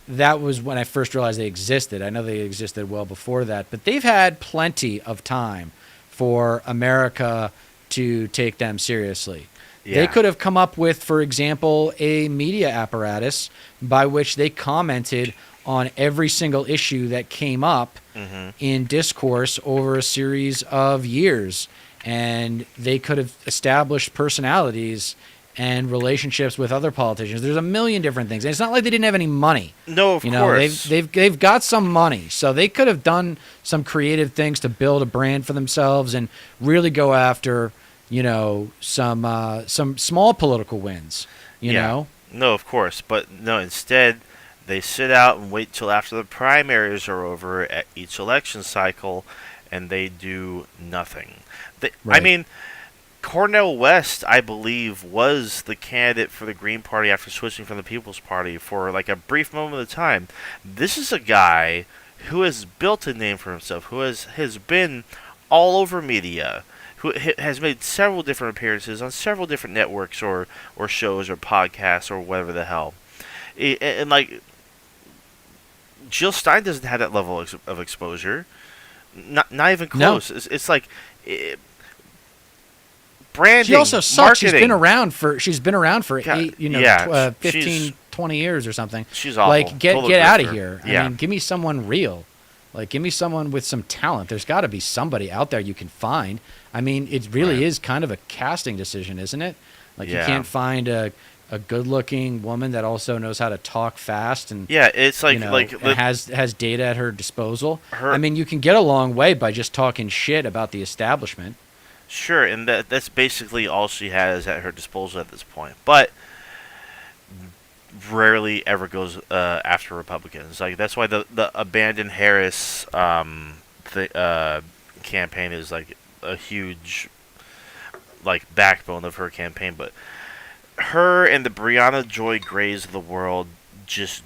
that was when I first realized they existed. I know they existed well before that, but they've had plenty of time for America to take them seriously. They Yeah. could have come up with, for example, a media apparatus by which they commented on every single issue that came up in discourse over a series of years. And they could have established personalities and relationships with other politicians. There's a million different things. And it's not like they didn't have any money. no, of course, They've got some money, so they could have done some creative things to build a brand for themselves and really go after, some small political wins. You know, no, of course, but no. Instead, they sit out and wait till after the primaries are over at each election cycle, and they do nothing. I Right. mean, Cornel West, I believe, was the candidate for the Green Party after switching from the People's Party for like a brief moment of time. This is a guy who has built a name for himself, who has been all over media, who has made several different appearances on several different networks or shows or podcasts or whatever the hell. And like, Jill Stein doesn't have that level of exposure. Not even No. close. It's like branding. she also sucks. Marketing. She's been around for God, 15, she's 20 years or something. She's awful. Like, get Total out of grifter. here. Yeah. I mean, give me someone real. Like, give me someone with some talent. There's got to be somebody out there you can find. I mean, it really Right. is kind of a casting decision, isn't it? Like, you Yeah. can't find a good-looking woman that also knows how to talk fast and Yeah, it's like and has data at her disposal. Her- I mean, you can get a long way by just talking shit about the establishment. sure, and that's basically all she has at her disposal at this point. But rarely ever goes after Republicans. Like that's why the abandon Harris campaign is like a huge like backbone of her campaign. But her and the Breonna Joy Grays of the world just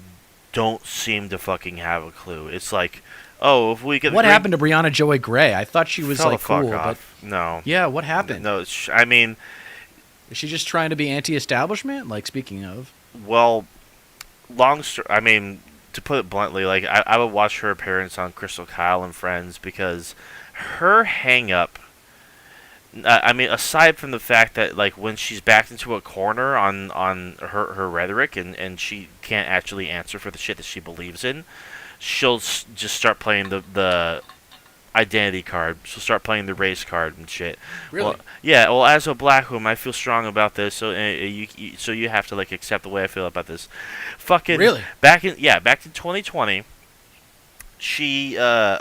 don't seem to fucking have a clue. It's like, oh, if we get What happened to Breonna Joy Gray? I thought she was Fell like the fuck cool, but off. No. yeah, what happened? No, I mean, Is she just trying to be anti-establishment? Like, speaking of. Well, I mean, to put it bluntly, like I would watch her appearance on Crystal Kyle and Friends because her hang up. I mean, aside from the fact that like when she's backed into a corner on her rhetoric and she can't actually answer for the shit that she believes in, she'll just start playing the identity card. She'll start playing the race card and shit. Really? Well, yeah. Well, as a black woman, I feel strong about this. So you have to like accept the way I feel about this. Fucking Really? back in 2020, she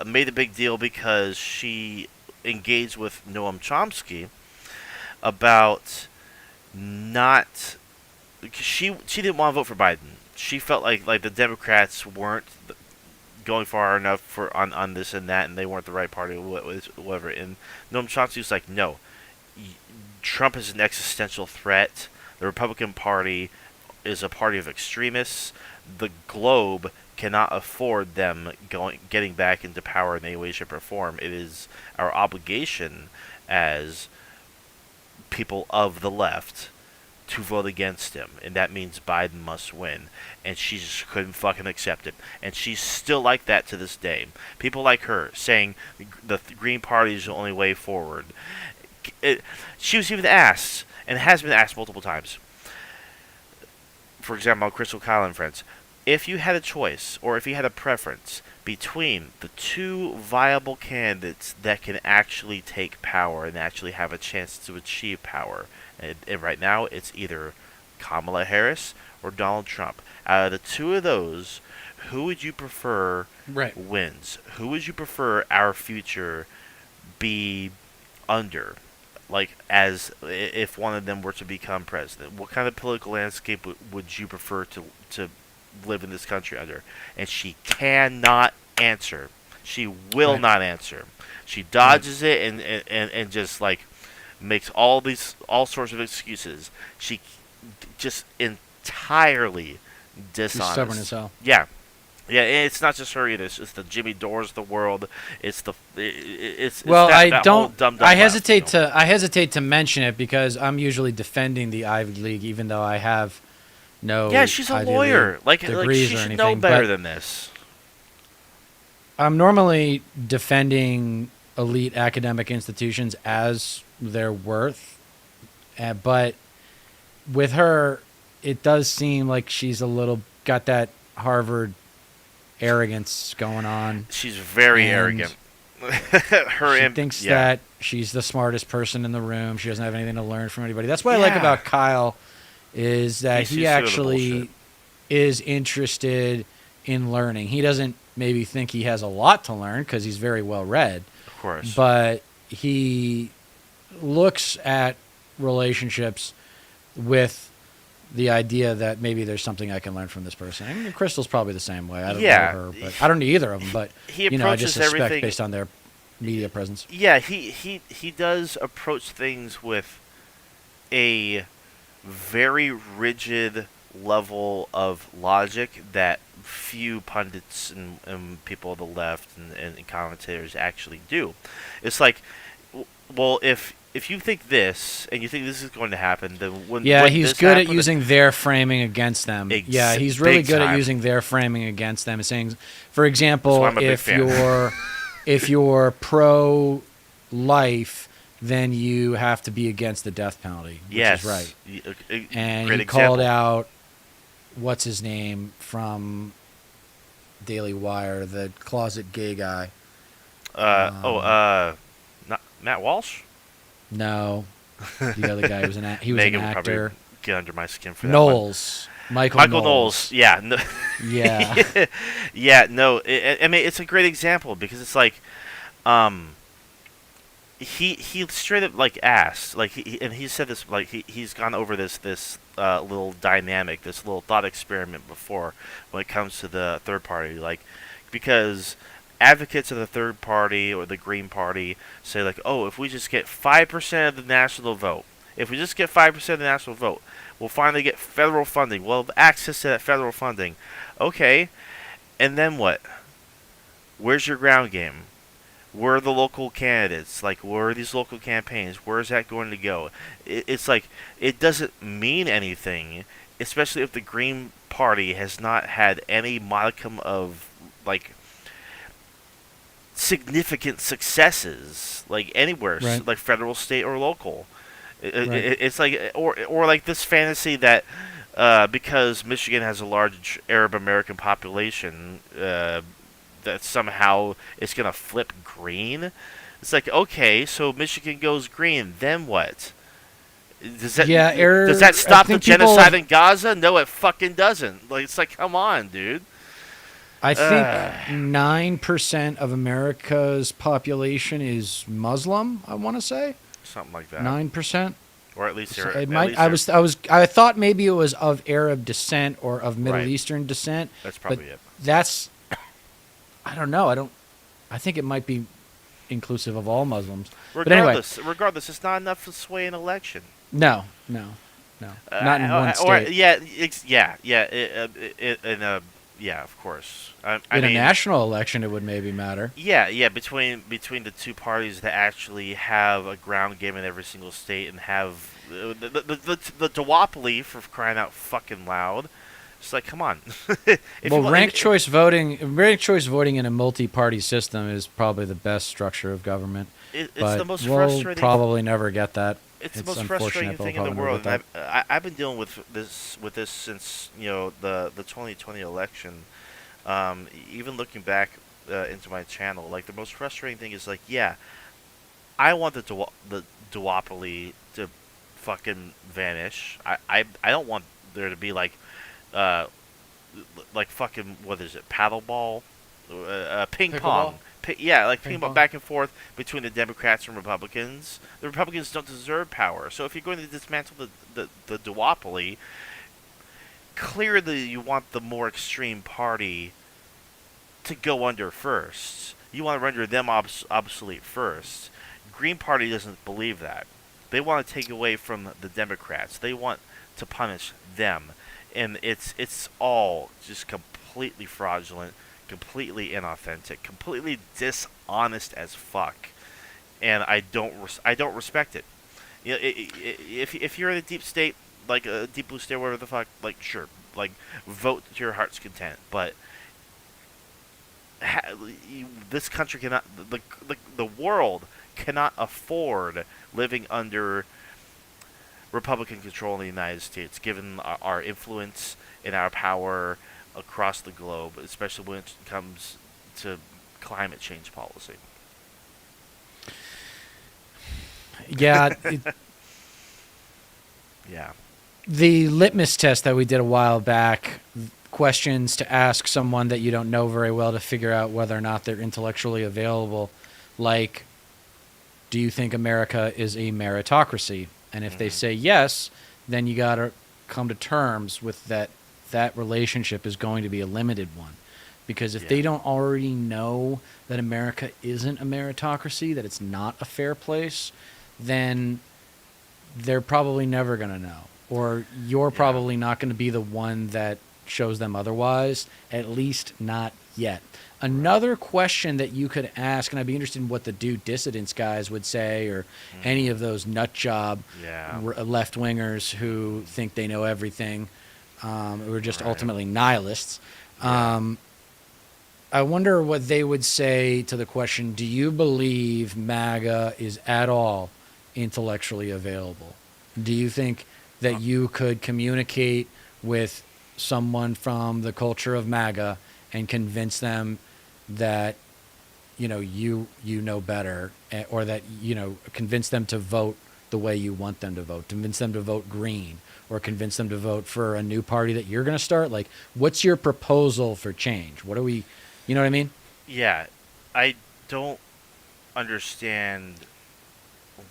made a big deal because she engaged with Noam Chomsky about not. She didn't want to vote for Biden. She felt like the Democrats weren't going far enough for on this and that, and they weren't the right party, whatever. And Noam Chomsky was like, no, Trump is an existential threat. The Republican Party is a party of extremists. The globe cannot afford them getting back into power in any way, shape, or form. It is our obligation as people of the left to vote against him, and that means Biden must win. And she just couldn't fucking accept it, and she's still like that to this day. People like her saying the Green Party is the only way forward. She was even asked, and has been asked multiple times. For example, Crystal Kyle and Friends. If you had a choice, or if you had a preference between the two viable candidates that can actually take power and actually have a chance to achieve power, and right now it's either Kamala Harris or Donald Trump. Out of the two of those, who would you prefer wins? Who would you prefer our future be under? Like, as if one of them were to become president, what kind of political landscape would you prefer to live in this country under? And she cannot answer. She will not answer. She dodges it and just like makes all sorts of excuses. She just entirely dishonest. She's stubborn as hell. Yeah. Yeah, and it's not just her either. It's the Jimmy Dores of the world. It's Well, that I don't. whole dumb I left, hesitate you know? I hesitate to mention it because I'm usually defending the Ivy League, even though I have no. Yeah, she's a Ivy lawyer. League Like degrees she or should anything, know better but than this. I'm normally defending elite academic institutions as their worth, but with her, it does seem like she's a little got that Harvard arrogance going on. She's very And arrogant. She thinks that she's the smartest person in the room. She doesn't have anything to learn from anybody. That's what I like about Kyle is that he actually is interested in learning. He doesn't maybe think he has a lot to learn because he's very well read. Of course. But he looks at relationships with the idea that maybe there's something I can learn from this person. I mean, Crystal's probably the same way. I don't know her, but I don't know either of them. But he I just approaches suspect everything based on their media presence. Yeah, he does approach things with a very rigid level of logic that few pundits and people on the left and commentators actually do. It's like, well, if you think this and you think this is going to happen, then when he's good at using their framing against them. Yeah, he's really good at using their framing against them. Saying, for example, if you're pro life, then you have to be against the death penalty, which is right. And he called out what's his name from Daily Wire, the closet gay guy. Not Matt Walsh. No, the other guy was he was Megan an actor. Get under my skin for that Knowles. one. Michael Knowles. Yeah. No, yeah. yeah. No. I mean, it's a great example because it's like, he straight up like asked like he said this like he's gone over this little dynamic, this little thought experiment before when it comes to the third party, like because advocates of the third party or the Green Party say like, oh, if we just get 5% of the national vote, we'll finally get federal funding. We'll have access to that federal funding. Okay, and then what? Where's your ground game? Where are the local candidates? Like, where are these local campaigns? Where is that going to go? It's like, it doesn't mean anything, especially if the Green Party has not had any modicum of, like, significant successes, like, anywhere, Right. like federal, state, or local. Right. It's like, or like this fantasy that because Michigan has a large Arab American population, that somehow it's gonna flip green. It's like, okay, so Michigan goes green, then what? Yeah, Does that I stop the think people genocide in Gaza? No, it fucking doesn't. Like, it's like, come on, dude. I think 9% of America's population is Muslim. I want to say Something like that, 9%. or at least they're, It at might. least they're- I thought maybe it was of Arab descent or of Middle Right. Eastern descent. That's probably but it. That's. I don't know. I think it might be inclusive of all Muslims. But anyway, Regardless, it's not enough to sway an election. no, not in one Or state. Yeah, of course. In a national election, it would maybe matter. Yeah, between the two parties that actually have a ground game in every single state and have the duopoly, for crying out fucking loud. It's like, come on. Ranked choice voting in a multi-party system is probably the best structure of government. It's but the most we'll frustrating. probably never get that. It's the It's most unfortunate, frustrating but thing we'll in the probably world. never And get that. I've been dealing with this since the 2020 election. Even looking back into my channel, like, the most frustrating thing is, like, yeah, I want the duopoly to fucking vanish. I don't want there to be uh, like fucking, what is it, paddleball, ping Pickleball? pong. Like ping pong pong. back and forth between the Democrats and Republicans. The Republicans don't deserve power. So if you're going to dismantle the duopoly, clearly you want the more extreme party to go under first. You want to render them obsolete first. Green Party doesn't believe that. They want to take away from the Democrats. They want to punish them, and it's all just completely fraudulent, completely inauthentic, completely dishonest as fuck. And I don't respect it. If you're in a deep state, like a deep blue state, whatever the fuck, like, sure, like, vote to your heart's content, but this country cannot, the world cannot afford living under Republican control in the United States, given our influence and our power across the globe, especially when it comes to climate change policy. Yeah, Yeah. the litmus test that we did a while back, questions to ask someone that you don't know very well to figure out whether or not they're intellectually available, like, do you think America is a meritocracy? And if they say yes, then you got to come to terms with that relationship is going to be a limited one. Because if they don't already know that America isn't a meritocracy, that it's not a fair place, then they're probably never going to know. Or you're probably not going to be the one that shows them otherwise, at least not yet. Another question that you could ask, and I'd be interested in what the due dissidents guys would say, or any of those nut job left-wingers who think they know everything, who are just ultimately nihilists. I wonder what they would say to the question, do you believe MAGA is at all intellectually available? Do you think that you could communicate with someone from the culture of MAGA and convince them that you know better, or that convince them to vote the way you want them to vote, convince them to vote green, or convince them to vote for a new party that you're going to start? Like, what's your proposal for change? What are we, you know what I mean? Yeah, I don't understand.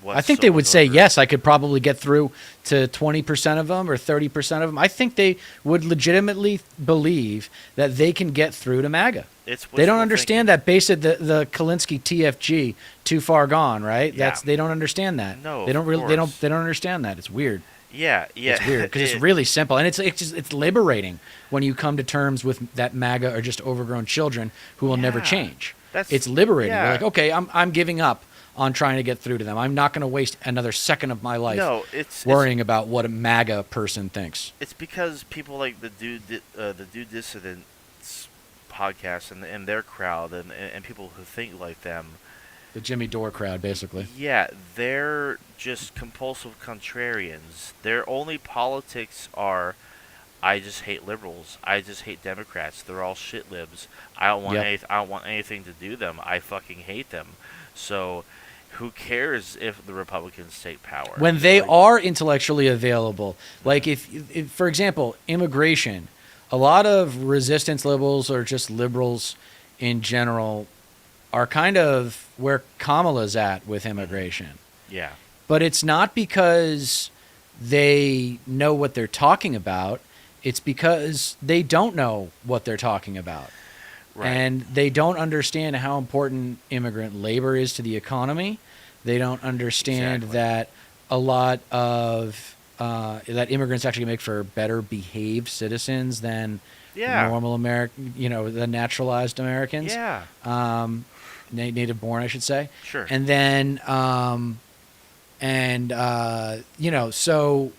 I think they would say yes. I could probably get through to 20% of them or 30% of them. I think they would legitimately believe that they can get through to MAGA. They don't understand that basic the Kalinske TFG, too far gone, right? Yeah. They don't understand that. No, they don't of really. They course. don't understand that. It's weird. Yeah. It's weird because it's really simple, and it's liberating when you come to terms with that MAGA are just overgrown children who will never change. It's liberating. You're yeah. like, okay, I'm giving up on trying to get through to them. I'm not going to waste another second of my life No, it's worrying about what a MAGA person thinks. it's because people like the dude dissidents podcast and their crowd and people who think like them. The Jimmy Dore crowd, basically. Yeah, they're just compulsive contrarians. Their only politics are, I just hate liberals. I just hate Democrats. They're all shit libs. I don't want Yep. I don't want anything to do them. I fucking hate them. So, who cares if the Republicans take power? When they Like, are intellectually available, like if, for example, immigration, a lot of resistance liberals or just liberals in general are kind of where Kamala's at with immigration. yeah, But it's not because they know what they're talking about. It's because they don't know what they're talking about. right. And they don't understand how important immigrant labor is to the economy. They don't understand Exactly. that a lot of that immigrants actually make for better behaved citizens than Yeah. normal American, the naturalized Americans, Yeah, native born, I should say. sure. And then, so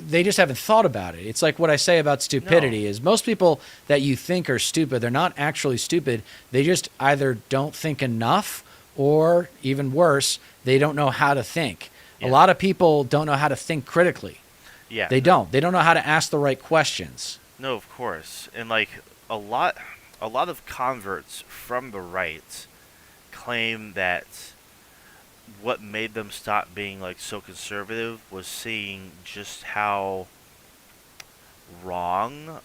they just haven't thought about it. It's like what I say about stupidity is most people that you think are stupid, they're not actually stupid. They just either don't think enough or even worse, they don't know how to think. Yeah. A lot of people don't know how to think critically. Yeah. They don't. They don't know how to ask the right questions. No, of course. And like a lot of converts from the right claim that what made them stop being like so conservative was seeing just how wrong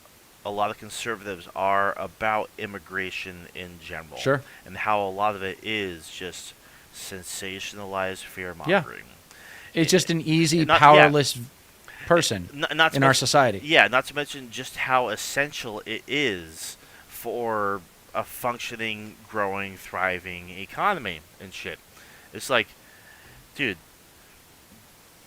a lot of conservatives are about immigration in general. Sure. And how a lot of it is just sensationalized fear Yeah. mongering. It's just an easy, Not- yeah. powerless person Not to in our mention- society. Yeah, not to mention just how essential it is for a functioning, growing, thriving economy and shit. It's like, dude,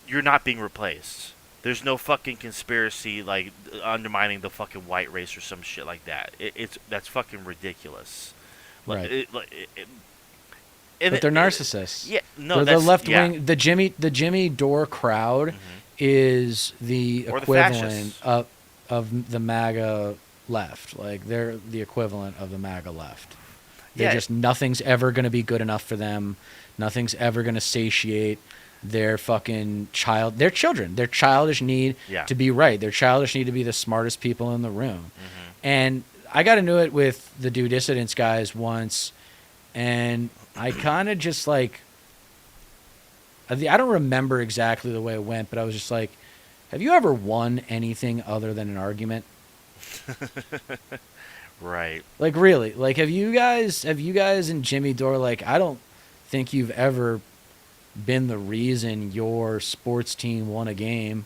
you're not being replaced. There's no fucking conspiracy like undermining the fucking white race or some shit like that. That's fucking ridiculous. Right. And But they're narcissists. Yeah, no, They're the that's left yeah. wing. The Jimmy Dore crowd is the Or the equivalent fascists. of the MAGA left. Like they're the equivalent of the MAGA left. They're Yeah. just nothing's ever going to be good enough for them. Nothing's ever going to satiate their fucking their children, their childish need Yeah. to be right. Their childish need to be the smartest people in the room. And I got into it with the Do Dissidents guys once, and I kind of just like, I don't remember exactly the way it went, but I was just like, have you ever won anything other than an argument? Right. Like really, like have you guys and Jimmy Dore, like I don't think you've ever been the reason your sports team won a game.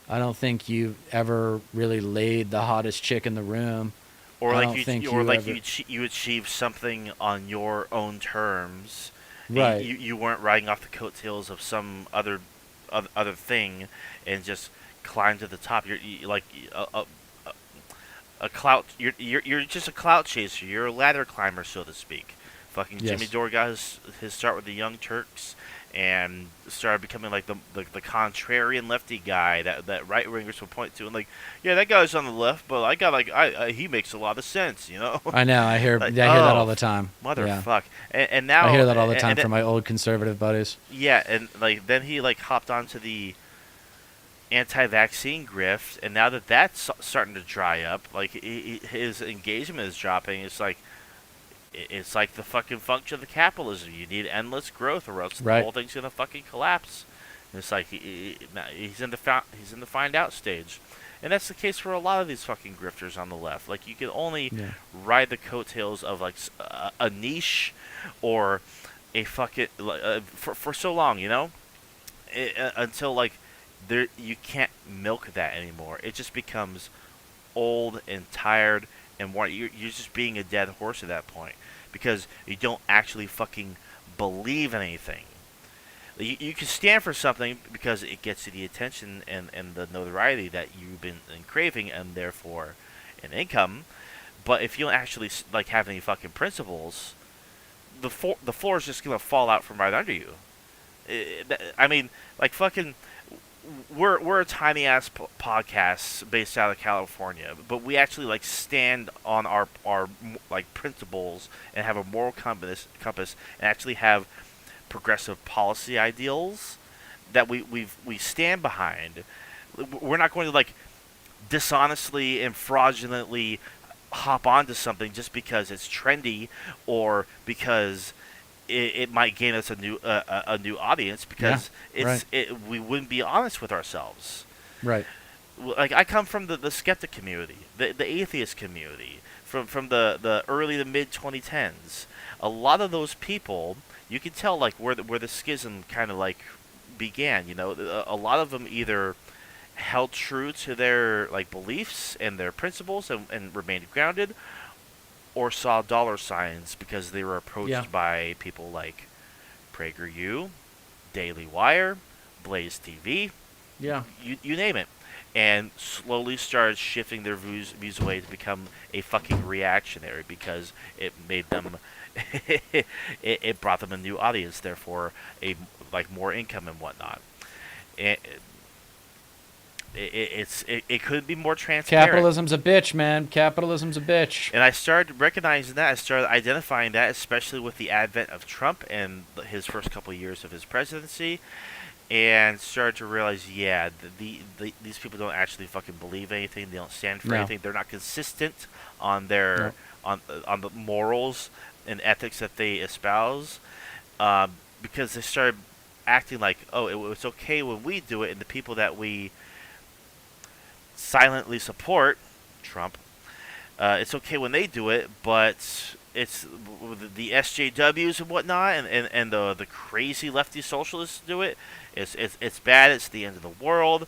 I don't think you've ever really laid the hottest chick in the room. Or I like don't think or you like ever- you achieved something on your own terms. Right. You weren't riding off the coattails of some other thing and just climbed to the top. You're like a clout. You're just a clout chaser. You're a ladder climber, so to speak. Fucking Yes. Jimmy Dore got his start with the Young Turks and started becoming like the contrarian lefty guy that right wingers will point to and like, yeah, that guy's on the left, but I got like he makes a lot of sense, you know. I know. I hear Like, that all oh, the time. Yeah. Motherfuck. And now I hear that all the and- time and from my old conservative buddies. yeah, and like then he like hopped onto the anti-vaccine grift, and now that that's starting to dry up, like his engagement is dropping. It's like the fucking function of the capitalism. You need endless growth, or else Right. the whole thing's gonna fucking collapse. And it's like he's in the find out stage, and that's the case for a lot of these fucking grifters on the left. Like you can only Yeah. ride the coattails of like a niche or a fucking for so long, you know, until like you can't milk that anymore. It just becomes old and tired and worn. You're just being a dead horse at that point because you don't actually fucking believe in anything. You can stand for something because it gets you the attention and the notoriety that you've been craving and therefore an income. But if you don't actually like have any fucking principles, the floor is just gonna fall out from right under you. I mean, like fucking, we're a tiny ass podcast based out of California, but we actually like stand on our like principles and have a moral compass and actually have progressive policy ideals that we stand behind. We're not going to like dishonestly and fraudulently hop onto something just because it's trendy or because it might gain us a new audience because we wouldn't be honest with ourselves. Right. Like I come from the skeptic community, the atheist community, from the early to mid 2010s. A lot of those people, you can tell like where the schism kind of like began. You know, a lot of them either held true to their like beliefs and their principles and remained grounded, or saw dollar signs because they were approached by people like PragerU, Daily Wire, Blaze TV, you name it, and slowly started shifting their views away to become a fucking reactionary because it made them, it brought them a new audience, therefore a like more income and whatnot. And it couldn't be more transparent. Capitalism's a bitch, man. Capitalism's a bitch. And I started recognizing that. I started identifying that, especially with the advent of Trump and his first couple of years of his presidency, and started to realize, these people don't actually fucking believe anything. They don't stand for anything. They're not consistent on their on the morals and ethics that they espouse, because they started acting like, it's okay when we do it, and the people that we silently support, Trump, it's okay when they do it, but it's the SJWs and whatnot and the crazy lefty socialists do it. It's bad. It's the end of the world,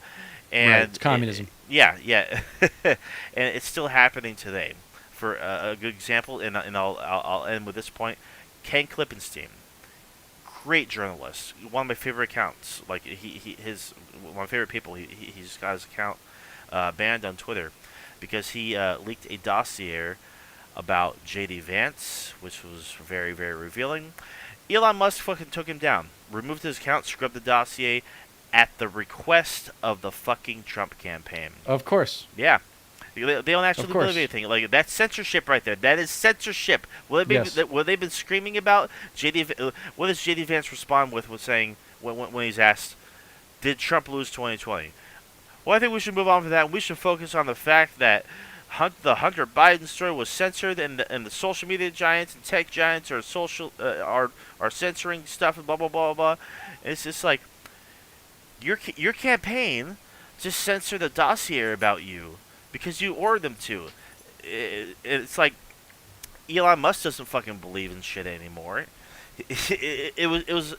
and it's communism. And it's still happening today. For a good example, and I'll end with this point. Ken Klippenstein, great journalist, one of my favorite accounts. Like his one of my favorite people. He's got his account banned on Twitter because he leaked a dossier about J.D. Vance, which was very, very revealing. Elon Musk fucking took him down, removed his account, scrubbed the dossier at the request of the fucking Trump campaign. Of course. Yeah. They don't actually believe anything. Like, that's censorship right there. That is censorship. What they've been screaming about, what does J.D. Vance respond with saying when he's asked, did Trump lose 2020? Well, I think we should move on from that. We should focus on the fact that the Hunter Biden story was censored, and the social media giants and tech giants are censoring stuff and blah blah blah blah. And it's just like your campaign just censored the dossier about you because you ordered them to. It's like Elon Musk doesn't fucking believe in shit anymore. It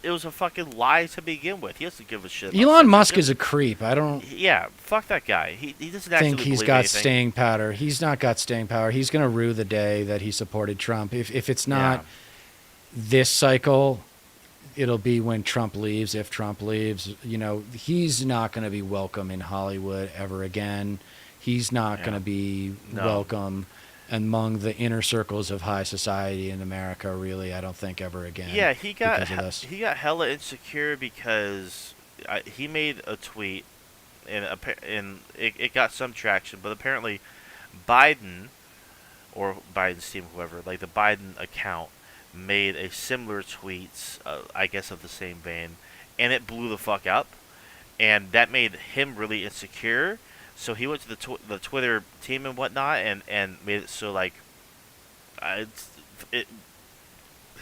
was a fucking lie to begin with. He doesn't give a shit. Elon Musk is a creep. I don't. Yeah, fuck that guy. He doesn't actually think he's believe got anything. staying power. He's not got staying power. He's going to rue the day that he supported Trump. If it's not this cycle, it'll be when Trump leaves. If Trump leaves, he's not going to be welcome in Hollywood ever again. He's not going to be welcome among the inner circles of high society in America, really, I don't think ever again. Yeah, he got hella insecure because he made a tweet, and it got some traction, but apparently Biden, or Biden's team, whoever, like the Biden account, made a similar tweet, I guess of the same vein, and it blew the fuck up, and that made him really insecure. So he went to the Twitter team and whatnot, and made it so like,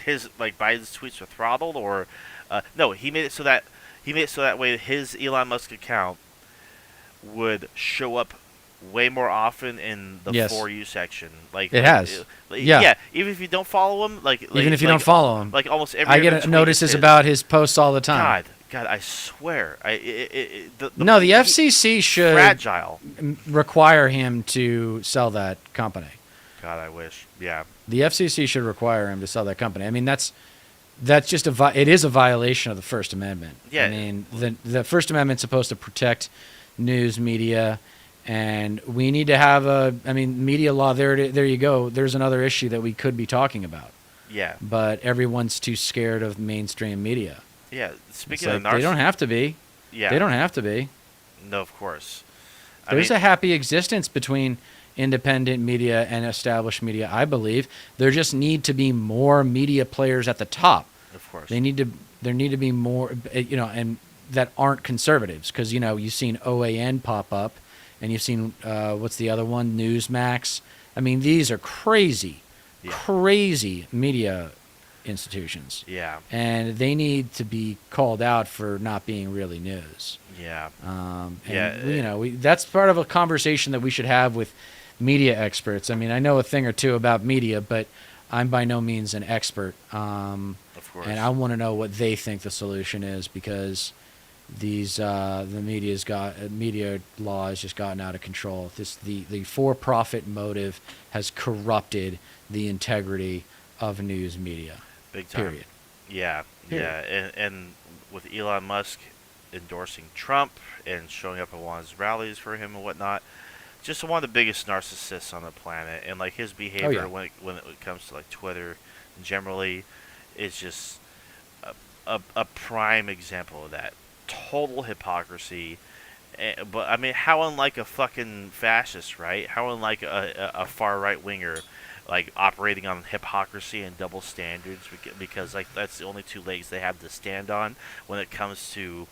his like Biden's tweets were throttled, or no, he made it so that way his Elon Musk account would show up way more often in the For You section. Like it has, yeah. Even if you don't follow him, even if you don't follow him, like almost every I get notices about his posts all the time. God, I swear. The FCC should fragile. Require him to sell that company. God, I wish. Yeah. The FCC should require him to sell that company. I mean, that's just it is a violation of the First Amendment. Yeah. I mean, the First Amendment's supposed to protect news media, and we need to have media law. There you go. There's another issue that we could be talking about. Yeah. but everyone's too scared of mainstream media. Yeah. It's Speaking like of they don't have to be. yeah. They don't have to be. No, of course. There's a happy existence between independent media and established media, I believe. There just need to be more media players at the top. Of course. There need to be more, and that aren't conservatives, because you've seen OAN pop up, and you've seen what's the other one, Newsmax. I mean, these are crazy media institutions. Yeah. And they need to be called out for not being really news. Yeah. That's part of a conversation that we should have with media experts. I mean, I know a thing or two about media, but I'm by no means an expert. Of course. And I want to know what they think the solution is, because the media law has just gotten out of control. The for-profit motive has corrupted the integrity of news media. Big time. Period. Yeah. Period. Yeah. And with Elon Musk endorsing Trump and showing up at one of his rallies for him and whatnot, just one of the biggest narcissists on the planet. And like his behavior when it comes to like Twitter generally is just a prime example of that. Total hypocrisy. But I mean, how unlike a fucking fascist, right? How unlike a far right winger, like operating on hypocrisy and double standards, because like that's the only two legs they have to stand on when it comes to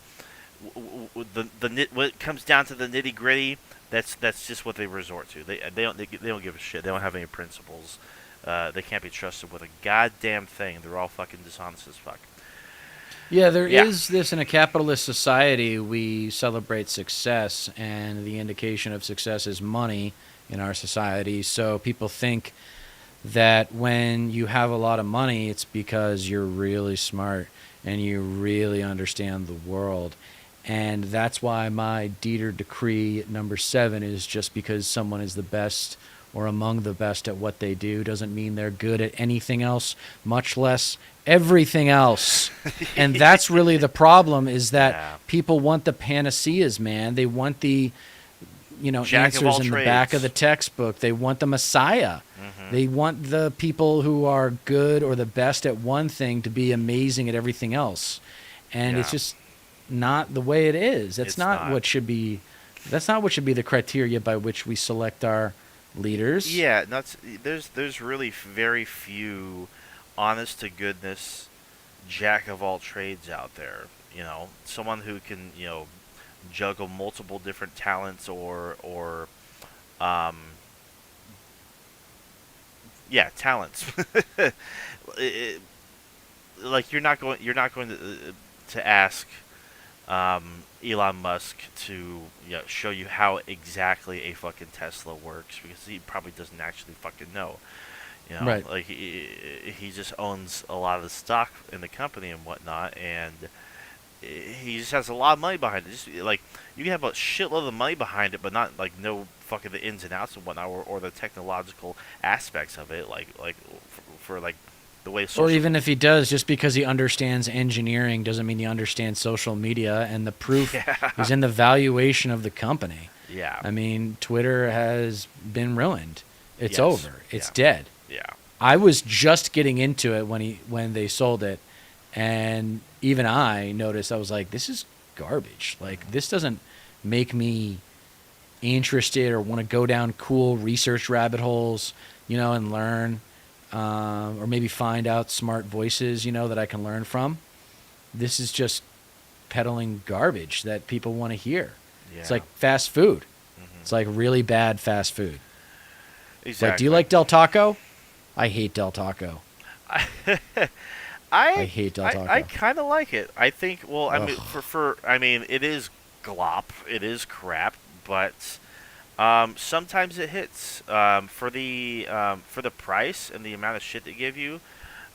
when it comes down to the nitty gritty. That's just what they resort to. They don't give a shit. They don't have any principles. They can't be trusted with a goddamn thing. They're all fucking dishonest as fuck. Yeah, there is this in a capitalist society. We celebrate success, and the indication of success is money in our society. So people think that when you have a lot of money, it's because you're really smart and you really understand the world. And that's why my Dieter decree number 7 is just because someone is the best or among the best at what they do doesn't mean they're good at anything else, much less everything else. And that's really the problem, is that people want the panaceas, man. They want the answers in the back of the textbook. They want the Messiah. Mm-hmm. They want the people who are good or the best at one thing to be amazing at everything else. And it's just not the way it is. That's not what should be. That's not what should be the criteria by which we select our leaders. Yeah, there's really very few honest to goodness jack of all trades out there. Someone who can juggle multiple different talents or talents. Like you're not going to ask Elon Musk to show you how exactly a fucking Tesla works, because he probably doesn't actually fucking know. Right. Like he just owns a lot of the stock in the company and whatnot, and he just has a lot of money behind it. Just like you can have a shitload of money behind it, but not like no fucking the ins and outs and whatnot, or the technological aspects of it, like for like the way social. Or even if he does, just because he understands engineering doesn't mean he understands social media, and the proof is in the valuation of the company. Yeah. I mean, Twitter has been ruined. It's over. It's dead. Yeah. I was just getting into it when they sold it, and even I noticed, I was like, this is garbage. Like, this doesn't make me interested or want to go down cool research rabbit holes, and learn, or maybe find out smart voices, that I can learn from. This is just peddling garbage that people want to hear. Yeah. It's like fast food. Mm-hmm. It's like really bad fast food. Exactly. Like, do you like Del Taco? I hate Del Taco. I hate Del Taco. I kind of like it. I think. Well, I mean, it is glop. It is crap, but sometimes it hits for the price and the amount of shit they give you.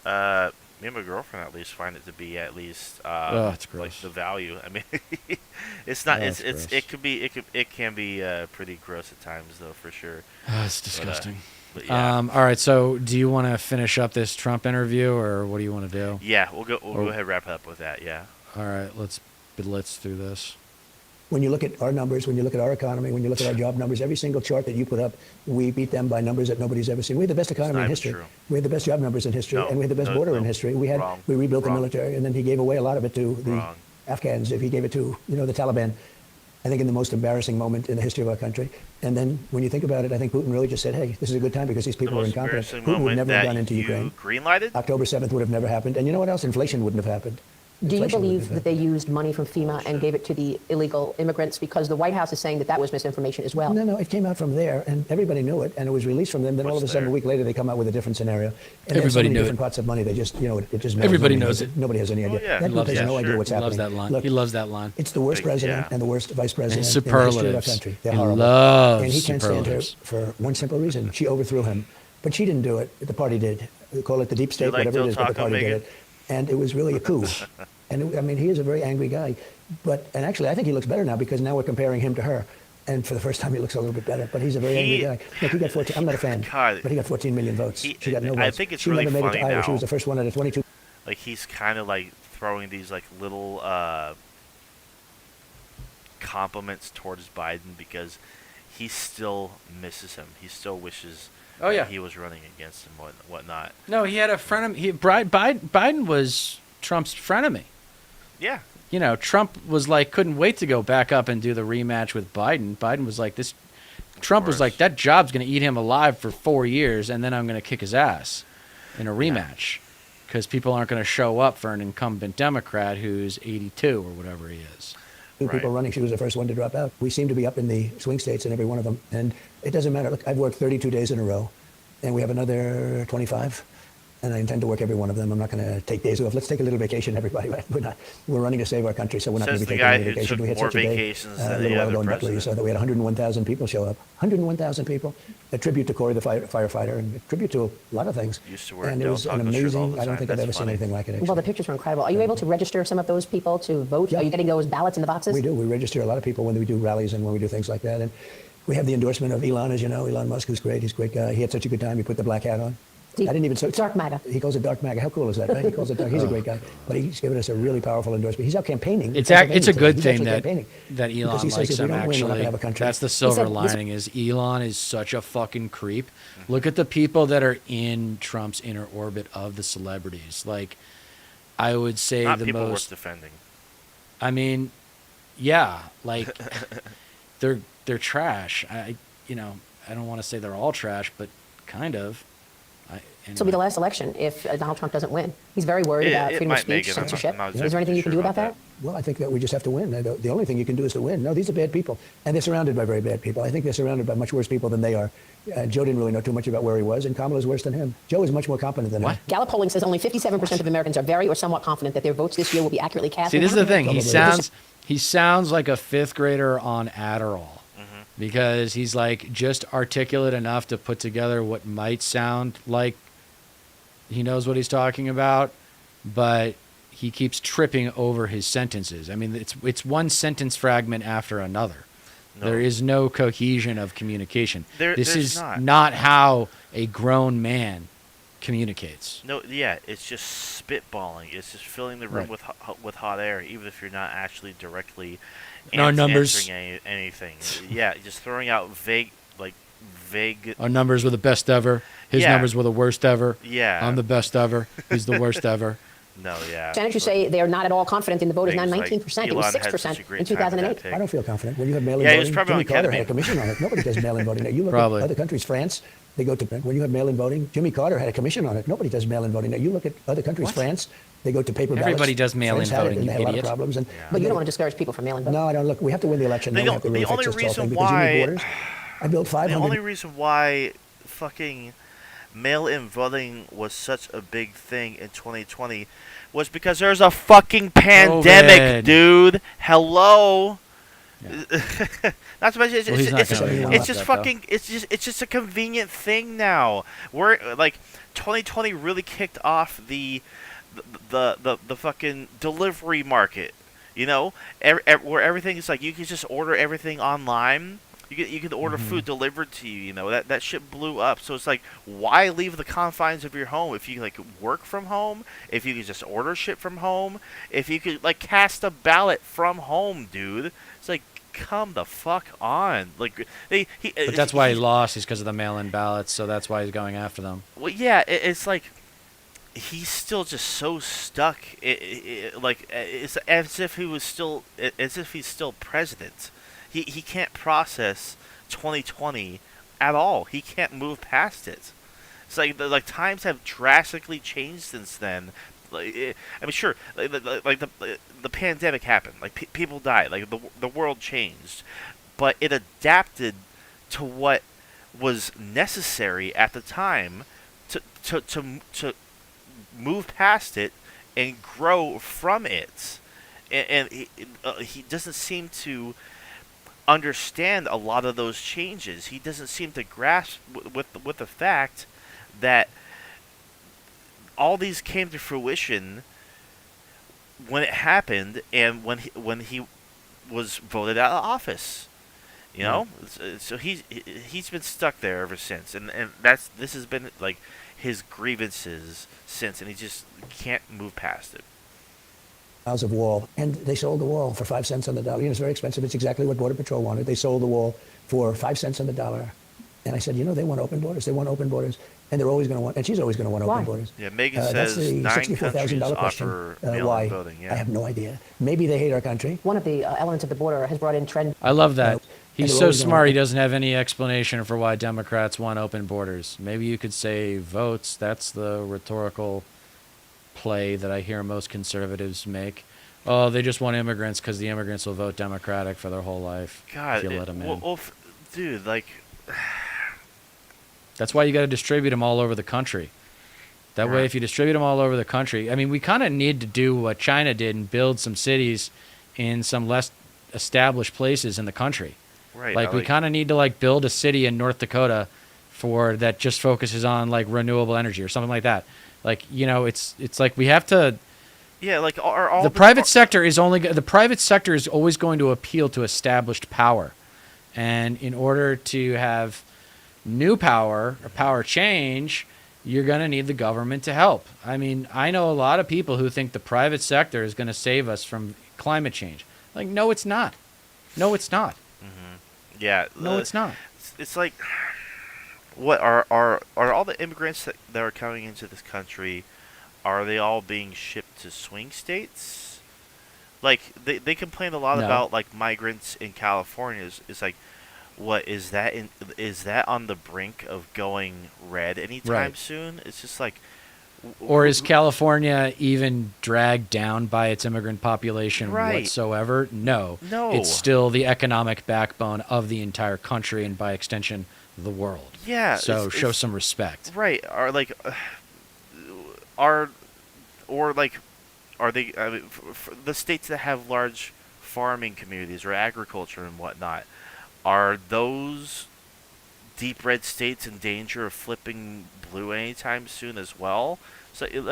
Me and my girlfriend at least find it to be at least it's gross. Like the value. I mean, it's not. It's it can be pretty gross at times though, for sure. It's disgusting. But yeah. All right. So, do you want to finish up this Trump interview, or what do you want to do? Yeah, we'll go ahead and wrap up with that. Yeah. All right. Let's do this. when you look at our numbers, when you look at our economy, when you look at our job numbers, every single chart that you put up, we beat them by numbers that nobody's ever seen. We had the best economy in even history. true. We had the best job numbers in history, No, and we had the best border in history. We wrong, rebuilt the wrong. military, and then he gave away a lot of it to the Wrong. Afghans. If he gave it to the Taliban, I think in the most embarrassing moment in the history of our country. And then when you think about it, I think Putin really just said, hey, this is a good time because these The people are most incompetent. embarrassing Putin would moment never have that gone into you Ukraine. greenlighted? October 7th would have never happened. And you know what else? Inflation wouldn't have happened. Do you Inflation wouldn't believe have that they used money from FEMA and gave it to the illegal immigrants? Because the White House is saying that that was misinformation as well. No, it came out from there, and everybody knew it, and it was released from them. Then all of a What's sudden, there? a week later, they come out with a different scenario. And Everybody there's so many knew it. different pots of money. They just, it just melts. Everybody Nobody knows it. Nobody has any idea. yeah. That He group loves has that. no idea Sure. what's He happening. loves that line. Look, He loves that line. it's the worst Big- president yeah. and the worst vice president And in the history of our superlatives. country. They're He horrible. loves And he can't stand her superlatives. for one simple reason. She overthrew him. But she didn't do it. The party did. We call it the deep state, like whatever it Del is, but the Taco, party did Megan? it. And it was really a coup. And he is a very angry guy. And actually, I think he looks better now because now we're comparing him to her. And for the first time, he looks a little bit better. But he's a very angry guy. Look, he got 14. I'm not a fan, God. but he got 14 million votes. He- She got no I votes. think it's she really never made it to funny Iowa. She now. was the first one out of 22. Like he's kind of like throwing these like little compliments towards Biden because he still misses him. He still wishes Oh, yeah. that he was running against him and whatnot. No, he had a frenemy. Biden was Trump's frenemy. Yeah. Trump was like, couldn't wait to go back up and do the rematch with Biden. Biden was like, this. Trump was course. like, that job's going to eat him alive for 4 years, and then I'm going to kick his ass in a rematch because people aren't going to show up for an incumbent Democrat who's 82 or whatever he is. Two Right. people running. She was the first one to drop out. We seem to be up in the swing states in every one of them. And it doesn't matter. Look, I've worked 32 days in a row, and we have another 25. And I intend to work every one of them. I'm not going to take days off. Let's take a little vacation, everybody. We're running to save our country, so we're not going Says to be the taking guy any who vacation. took We had more such a day vacations a than little the while other ago in Buckley. You president. saw that we had 101,000 people show up. 101,000 people. A tribute to Corey, the firefighter, and a tribute to a lot of things. Used to wear and it Del was an Taco shirt all amazing. the I don't time. think I've That's ever seen funny. anything like it. Well, the Actually. pictures were incredible. Are you able to register some of those people to vote? Yeah. Are you getting those ballots in the boxes? We do. We register a lot of people when we do rallies and when we do things like that. And we have the endorsement of Elon, as you know. Elon Musk, who's great. He's a great guy. He had such a good time. He put the black hat on. Deep- I didn't even. Dark MAGA. He calls it dark MAGA. How cool is that, right? He calls it dark. He's a great guy. But he's given us a really powerful endorsement. He's out campaigning. It's Pennsylvania it's a today. good He's thing actually that campaigning. that Because Elon he says likes if we him. don't win, we're not gonna Actually, have a country. that's the silver said- lining. Is Elon is such a fucking creep. Look at the people that are in Trump's inner orbit of the celebrities. Like, I would say Not the people worth most. defending. I mean, yeah, like they're trash. I don't want to say they're all trash, but kind of. This will be the last election if Donald Trump doesn't win. He's very worried about It freedom of might make speech, it. I'm not- censorship. I'm not Is there anything you can do sure about that? Well, I think that we just have to win. The only thing you can do is to win. No, these are bad people. And they're surrounded by very bad people. I think they're surrounded by much worse people than they are. Joe didn't really know too much about where he was, and Kamala's worse than him. Joe is much more competent than What? him. Gallup polling says only 57% of Americans are very or somewhat confident that their votes this year will be accurately cast. See, and this is the counted. thing. He sounds like a fifth grader on Adderall because he's like just articulate enough to put together what might sound like he knows what he's talking about, but he keeps tripping over his sentences. I mean, it's one sentence fragment after another. No. There is no cohesion of communication. This There's is not. how a grown man communicates. No, yeah, it's just spitballing. It's just filling the room Right. with hot air, even if you're not actually directly No numbers. answering anything. Yeah, just throwing out vague. Our numbers were the best ever. His Yeah. numbers were the worst ever. Yeah. I'm the best ever. He's the worst ever. No, yeah. Senators say they are not at all confident in the vote is now Things like 19%. It was Elon had 6% such a great in time with that 2008. pick. I don't feel confident. When you have mail-in Yeah, he was voting, probably Jimmy on Carter had a ketamine. commission on it. Nobody does mail-in voting. Now, you look Probably. at other countries, France, they go to, when you have mail-in voting, Jimmy Carter had a commission on it. Nobody does mail-in voting. Now, you look at other countries, What? France, they go to paper ballots. Everybody does mail-in France had it, voting, and they you had a lot of idiot. problems. And But you don't want to discourage people from mail-in voting. No, I don't. Look, we have to win the election. Then we have to really The only fix this whole reason thing because you need why- borders. I built The 500. only reason why fucking mail-in voting was such a big thing in 2020 was because there's a fucking pandemic, COVID. dude. Hello. Yeah. Not to mention, it's, Well, he's it's, not it's, gonna be it's on just that, though. fucking, it's just a convenient thing now. We're like, 2020 really kicked off the fucking delivery market. You know, where everything is like you can just order everything online. You can order food delivered to you. You know that shit blew up. So it's like, why leave the confines of your home if you like work from home? If you could just order shit from home? If you could like cast a ballot from home, dude? It's like come the fuck on. Like But that's why he lost. Is because of the mail-in ballots. So that's why he's going after them. well, yeah, it's like he's still just so stuck. Like it's as if he's still president. He can't process 2020 at all. He can't move past it. It's like times have drastically changed since then. I mean, sure, the pandemic happened. Like people died. Like the world changed, but it adapted to what was necessary at the time to move past it and grow from it. And he doesn't seem to understand a lot of those changes. He doesn't seem to grasp with the fact that all these came to fruition when it happened and when he was voted out of office. You know, so he's been stuck there ever since, and this has been like his grievances since, and he just can't move past it. Miles of wall, and they sold the wall for 5 cents on the dollar. You know, it's very expensive. It's exactly what Border Patrol wanted. They sold the wall for 5 cents on the dollar. And I said, you know, they want open borders. They want open borders, and they're always going to want, and she's always going to want open borders. Yeah, Megan That's says the 9 countries $64,000 question. offer mail-in Why? voting. Yeah. I have no idea. Maybe they hate our country. One of the elements of the border has brought in trend. I love that. He's and they're so always gonna smart. want- He doesn't have any explanation for why Democrats want open borders. Maybe you could say votes. That's the rhetorical play that I hear most conservatives make. Oh, they just want immigrants because the immigrants will vote Democratic for their whole life. God, if you let them in. Dude, like, That's why you got to distribute them all over the country. That way, Right. if you distribute them all over the country, I mean, we kind of need to do what China did and build some cities in some less established places in the country. right? Like, we kind of need to like build a city in North Dakota for that just focuses on like renewable energy or something like that. Like, you know, it's like we have to. yeah, like are all The private sector is always going to appeal to established power, and in order to have new power or power change, you're going to need the government to help. I mean, I know a lot of people who think the private sector is going to save us from climate change. Like, no, it's not. No, it's not. yeah, No, it's not. It's like, what are all the immigrants that are coming into this country? Are they all being shipped to swing states? Like they complain a lot No. about like migrants in California. It's like, what is that? Is that on the brink of going red anytime Right. soon? It's just like, Or is California even dragged down by its immigrant population Right. whatsoever? No. No. It's still the economic backbone of the entire country and by extension, the world. Yeah, So it's- show it's- some respect. right? Are they? I mean, for the states that have large farming communities or agriculture and whatnot, are those deep red states in danger of flipping blue anytime soon as well? So, you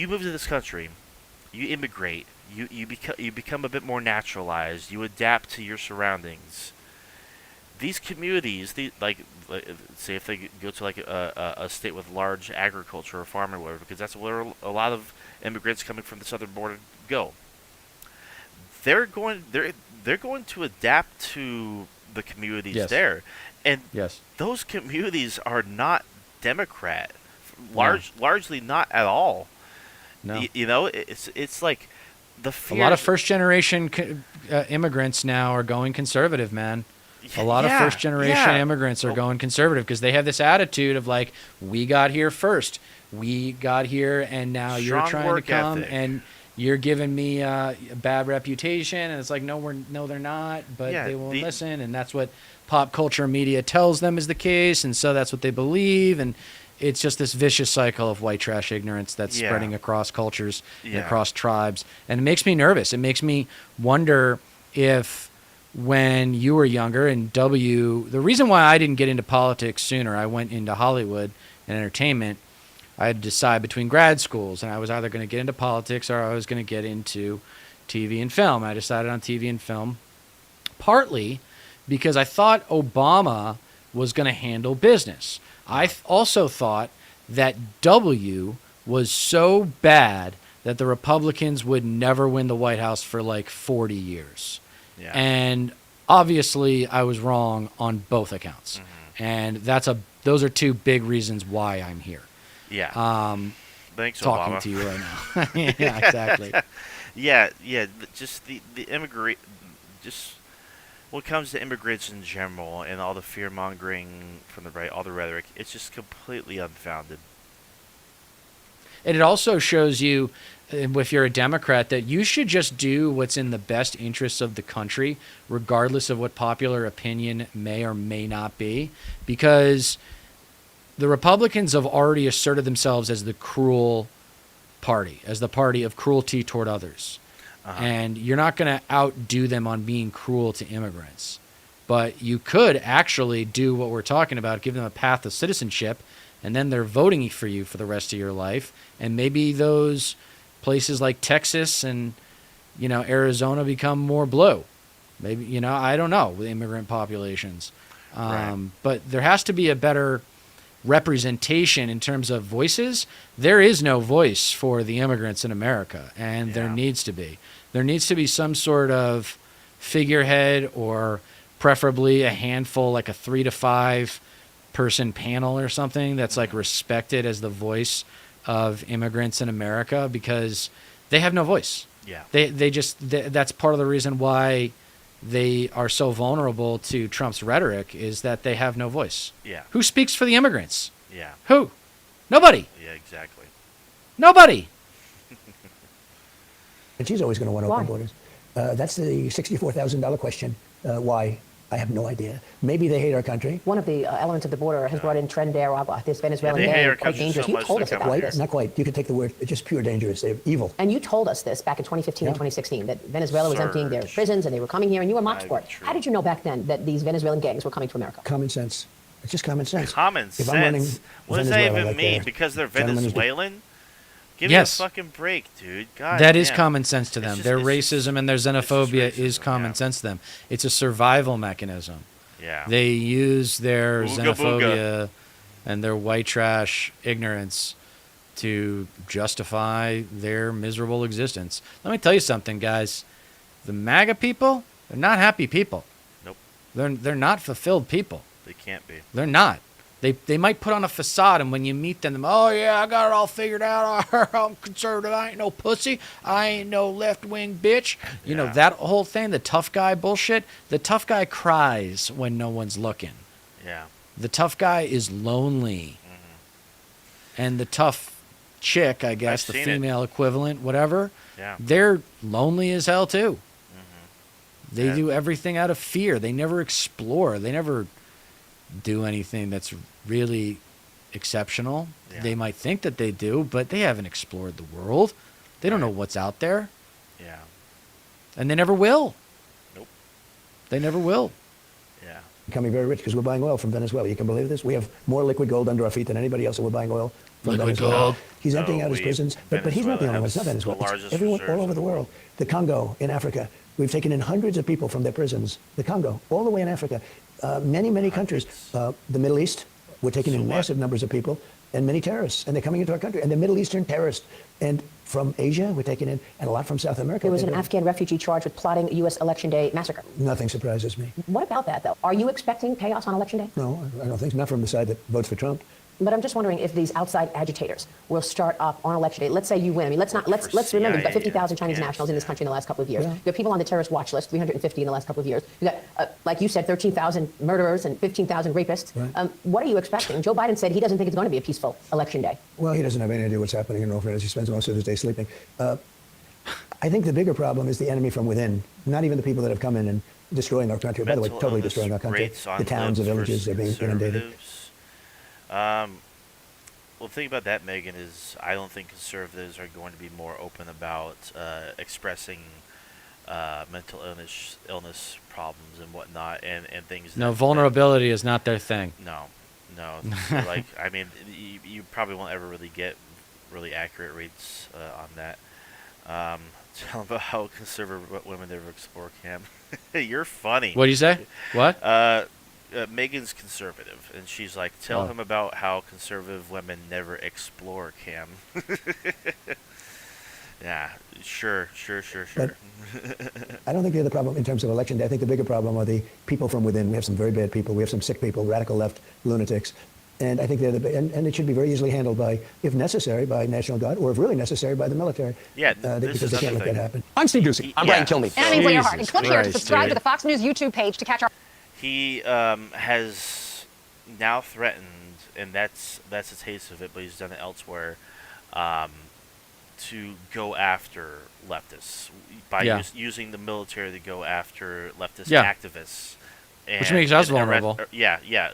move to this country, you immigrate, you become a bit more naturalized, you adapt to your surroundings. These communities, say if they go to like a state with large agriculture or farming or whatever, because that's where a lot of immigrants coming from the southern border go. They're going to adapt to the communities Yes. there, and Yes. those communities are not Democrat, largely not at all. No. You know, it's like the A fear. lot of first-generation immigrants now are going conservative, man. A lot of first-generation immigrants are going conservative because they have this attitude of like, we got here first. We got here, and now you're Strong trying to work come ethic. and you're giving me a bad reputation. And it's like, no, they're not. But Yeah, they won't the- listen, and that's what pop culture media tells them is the case, and so that's what they believe. And it's just this vicious cycle of white trash ignorance that's Yeah. spreading across cultures and Yeah. across tribes, and it makes me nervous. It makes me wonder if when you were younger and the reason why I didn't get into politics sooner, I went into Hollywood and entertainment. I had to decide between grad schools, and I was either going to get into politics or I was going to get into TV and film. I decided on TV and film, partly because I thought Obama was going to handle business. I also thought that W was so bad that the Republicans would never win the White House for like 40 years. Yeah. And obviously I was wrong on both accounts. And those are two big reasons why I'm here. Yeah. Thanks, Talking Obama. to you right now. Yeah, exactly. Yeah. Just the immigrant, just when it comes to immigrants in general and all the fear mongering from the right, all the rhetoric, it's just completely unfounded. And it also shows you, if you're a Democrat, that you should just do what's in the best interests of the country, regardless of what popular opinion may or may not be, because the Republicans have already asserted themselves as the cruel party, as the party of cruelty toward others. And you're not going to outdo them on being cruel to immigrants. But you could actually do what we're talking about, give them a path to citizenship, and then they're voting for you for the rest of your life. And maybe those places like Texas and, Arizona become more blue. Maybe, I don't know, with immigrant populations. Right. But there has to be a better representation in terms of voices. There is no voice for the immigrants in America, and there needs to be. There needs to be some sort of figurehead, or preferably a handful, like a 3 to 5 person panel or something that's like respected as the voice of immigrants in America, because they have no voice. Yeah. That's part of the reason why they are so vulnerable to Trump's rhetoric, is that they have no voice. Yeah. Who speaks for the immigrants? Yeah. Who? Nobody. Yeah, exactly. Nobody. And she's always going to want Why? open borders. That's the $64,000 question. Why? I have no idea. Maybe they hate our country. One of the elements of the border has brought in Tren de Aragua, this Venezuelan they hate our gang, quite country dangerous. so You much told they're us about coming this. Not quite. You could take the word. It's just pure dangerous. They're evil. And you told us this back in 2015 and Yeah. 2016, that Venezuela was Sir. emptying their prisons and they were coming here, and you were mocked for it. True. How did you know back then that these Venezuelan gangs were coming to America? Common sense. It's just common sense. Common If I'm running sense. What does that Venezuela even like mean? they're Because they're gentlemen who's- Venezuelan? Give Yes. me a fucking break, dude. God That is damn. common sense to It's them. just- Their it's just- racism and their it's just xenophobia is racism, common yeah. sense to them. It's a survival mechanism. Yeah. They use their Ooga xenophobia and their white trash ignorance to justify their miserable existence. Let me tell you something, guys. The MAGA people, they're not happy people. Nope. They're not fulfilled people. They can't be. They're not. They might put on a facade, and when you meet them, oh yeah, I got it all figured out. I'm conservative. I ain't no pussy. I ain't no left wing bitch. You know Yeah. that whole thing, the tough guy bullshit. The tough guy cries when no one's looking. Yeah. The tough guy is lonely, and the tough chick, I guess, I've the seen it. female equivalent, whatever, Yeah. they're lonely as hell too. They Yeah. do everything out of fear. They never explore. They never do anything that's really exceptional. Yeah. They might think that they do, but they haven't explored the world. They don't know Right. what's out there, Yeah. and they never will. Nope. They never will. Yeah. Becoming very rich because we're buying oil from Venezuela. You can believe this? We have more liquid gold under our feet than anybody else, and we're buying oil from Liquid Venezuela. gold? He's emptying No, out his we- prisons, but he's not the only one. It's not Venezuela Venezuela. has It's the largest everyone reserves all over in the the world. The Congo in Africa. We've taken in hundreds of people from their prisons. The Congo, all the way in Africa. Many countries. The Middle East, we're taking in what? massive numbers of people, and many terrorists, and they're coming into our country. And they're Middle Eastern terrorists. And from Asia, we're taking in, and a lot from South America. There was an They're- Afghan refugee charged with plotting a U.S. Election Day massacre. Nothing surprises me. What about that, though? Are you expecting chaos on Election Day? No, I don't think, not from the side that votes for Trump. But I'm just wondering if these outside agitators will start up on Election Day. Let's say you win. I mean, let's For remember you've got CIA 50,000 Chinese and nationals in this yeah. country in the last couple of years. Yeah. You have people on the terrorist watch list, 350 in the last couple of years. You got, like you said, 13,000 murderers and 15,000 rapists. Right. What are you expecting? Joe Biden said he doesn't think it's going to be a peaceful Election Day. Well, he doesn't have any idea what's happening in North Carolina. He spends most of his day sleeping. I think the bigger problem is the enemy from within, not even the people that have come in and destroying our country. By the way, Mental totally illness destroying our country. rates on The towns, the libs villages, they're being versus inundated. conservatives. Well, the thing about that, Megan, is I don't think conservatives are going to be more open about expressing mental illness problems and whatnot, and things. No, that- vulnerability is not their thing. No. Like, I mean, you probably won't ever really get really accurate rates on that. Tell them about how conservative women never explore Cam. You're funny. What do you say? What? Megan's conservative, and she's like, tell Oh. him about how conservative women never explore Cam. Yeah, sure. But I don't think they're the problem in terms of election day. I think the bigger problem are the people from within. We have some very bad people. We have some sick people, radical left lunatics. And I think and it should be very easily handled by, if necessary, by National Guard, or if really necessary, by the military. Yeah, this because is they can't another let that thing. happen. I'm Steve Doocy. I'm Brian Kilmeade. And I mean, play your heart. And Jesus click here to Christ, subscribe dude. to the Fox News YouTube page to catch our. He has now threatened, and that's a taste of it, but he's done it elsewhere, to go after leftists by using the military to go after leftist activists. Which makes us and vulnerable.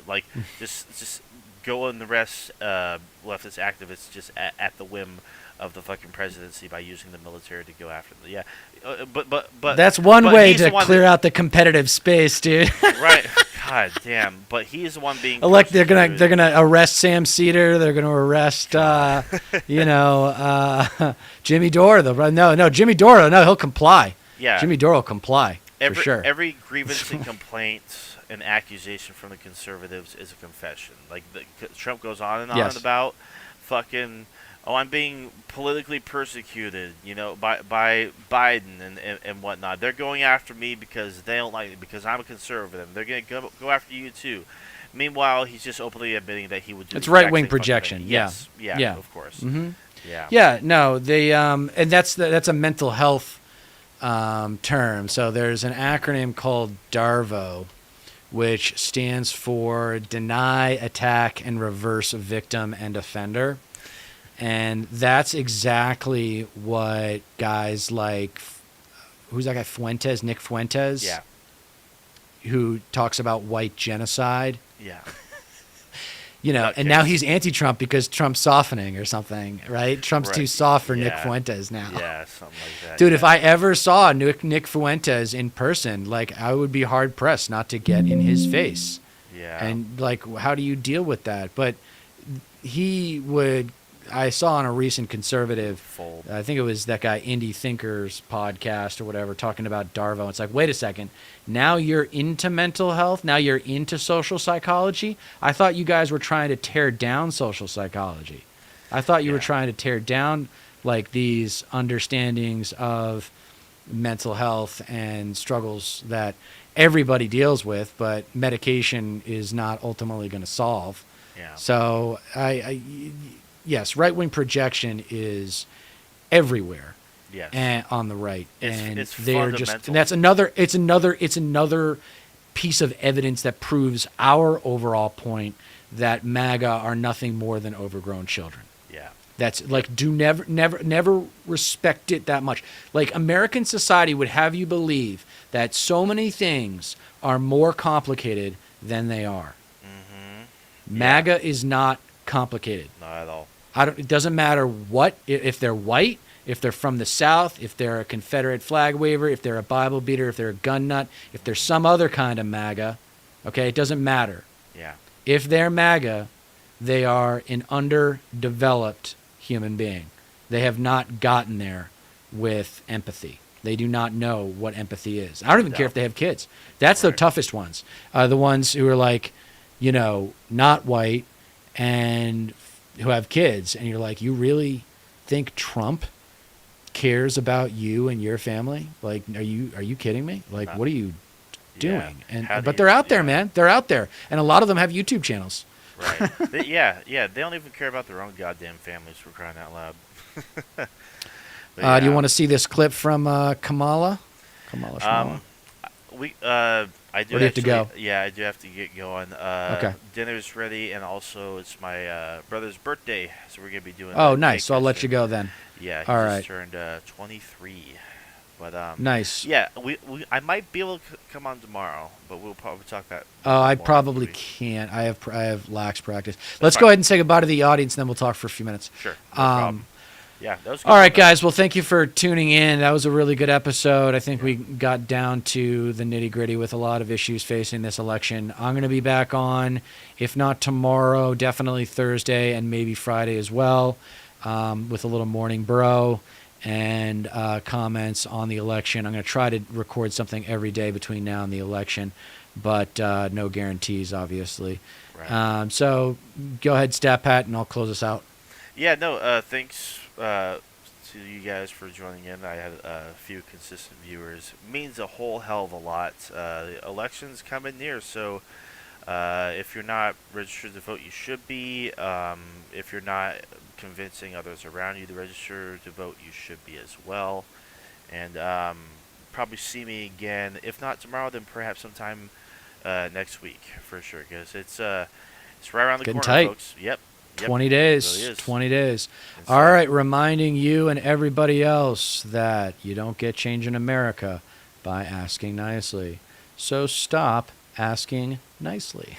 Like just go and arrest leftist activists just at the whim of the fucking presidency by using the military to go after them. Yeah, but that's one but way he's to the one clear out the competitive space, dude. right. God damn. But he's the one being They're persecuted. gonna arrest Sam Cedar. They're gonna arrest Jimmy Dore. No, Jimmy Dore. No, he'll comply. Yeah. Jimmy Dore will comply for sure. Every grievance and complaint and accusation from the conservatives is a confession. Like Trump goes on and on about fucking, I'm being politically persecuted, by Biden and whatnot. They're going after me because they don't like me, because I'm a conservative. They're going to go after you too. Meanwhile, he's just openly admitting that he would do. It's the exact right-wing same fucking projection. thing. Yeah. Yes. Yeah. Of course. Mm-hmm. Yeah. Yeah. No, they and that's a mental health term. So there's an acronym called DARVO, which stands for Deny, Attack, and Reverse Victim and Offender. And that's exactly what guys like, who's that guy, Nick Fuentes? Yeah. Who talks about white genocide. Yeah. And now he's anti-Trump because Trump's softening or something, right? Trump's too soft for Nick Fuentes now. Yeah, something like that. Dude, if I ever saw Nick Fuentes in person, I would be hard-pressed not to get in his face. Yeah. And, how do you deal with that? But I saw on a recent conservative, I think it was that guy Indie Thinkers podcast or whatever, talking about DARVO. It's like, wait a second. Now you're into mental health? Now you're into social psychology? I thought you guys were trying to tear down social psychology. I thought you were trying to tear down, these understandings of mental health and struggles that everybody deals with, but medication is not ultimately going to solve. Yeah. So yes, right-wing projection is everywhere. Yes. And on the right, It's they're just, fundamental. and it's another piece of evidence that proves our overall point that MAGA are nothing more than overgrown children. Yeah. That's never respect it that much. American society would have you believe that so many things are more complicated than they are. Mm-hmm. MAGA is not complicated. Not at all. It doesn't matter if they're white, if they're from the South, if they're a Confederate flag waver, if they're a Bible beater, if they're a gun nut, if they're some other kind of MAGA. Okay, it doesn't matter. Yeah. If they're MAGA, they are an underdeveloped human being. They have not gotten there with empathy. They do not know what empathy is. I don't even care if they have kids. That's the toughest ones. The ones who are not white and who have kids. And you're like, you really think Trump cares about you and your family? Are you kidding me? What are you doing? But they're out there, man. They're out there. And a lot of them have YouTube channels. Right. They don't even care about their own goddamn families, for crying out loud. Do you want to see this clip from Kamala? Kamala Shamala? I do. Or do you have to go? Yeah, I do have to get going. Okay. Dinner's ready, and also it's my brother's birthday, so we're gonna be doing. Oh, nice. So I'll let you go then. Yeah, he All just right. turned 23. But nice. Yeah, I might be able to come on tomorrow, but we'll probably talk that. Oh, I more probably next week. can't. I have lax practice. Let's go ahead and say goodbye to the audience, and then we'll talk for a few minutes. Sure. No problem. Yeah, that was good. All right, guys. Well, thank you for tuning in. That was a really good episode. I think we got down to the nitty-gritty with a lot of issues facing this election. I'm going to be back on, if not tomorrow, definitely Thursday and maybe Friday as well, with a little morning bro and comments on the election. I'm going to try to record something every day between now and the election, but no guarantees, obviously. Right. So go ahead, Stat Pat, and I'll close us out. Yeah, no, thanks to you guys for joining in. I had a few consistent viewers. It means a whole hell of a lot. The election's coming near, so if you're not registered to vote, you should be. If you're not convincing others around you to register to vote, you should be as well. And probably see me again. If not tomorrow, then perhaps sometime next week for sure, because it's right around the Getting corner, tight. folks. Yep. 20 It days. really is. 20 days. It's, All right, reminding you and everybody else that you don't get change in America by asking nicely. So stop asking nicely.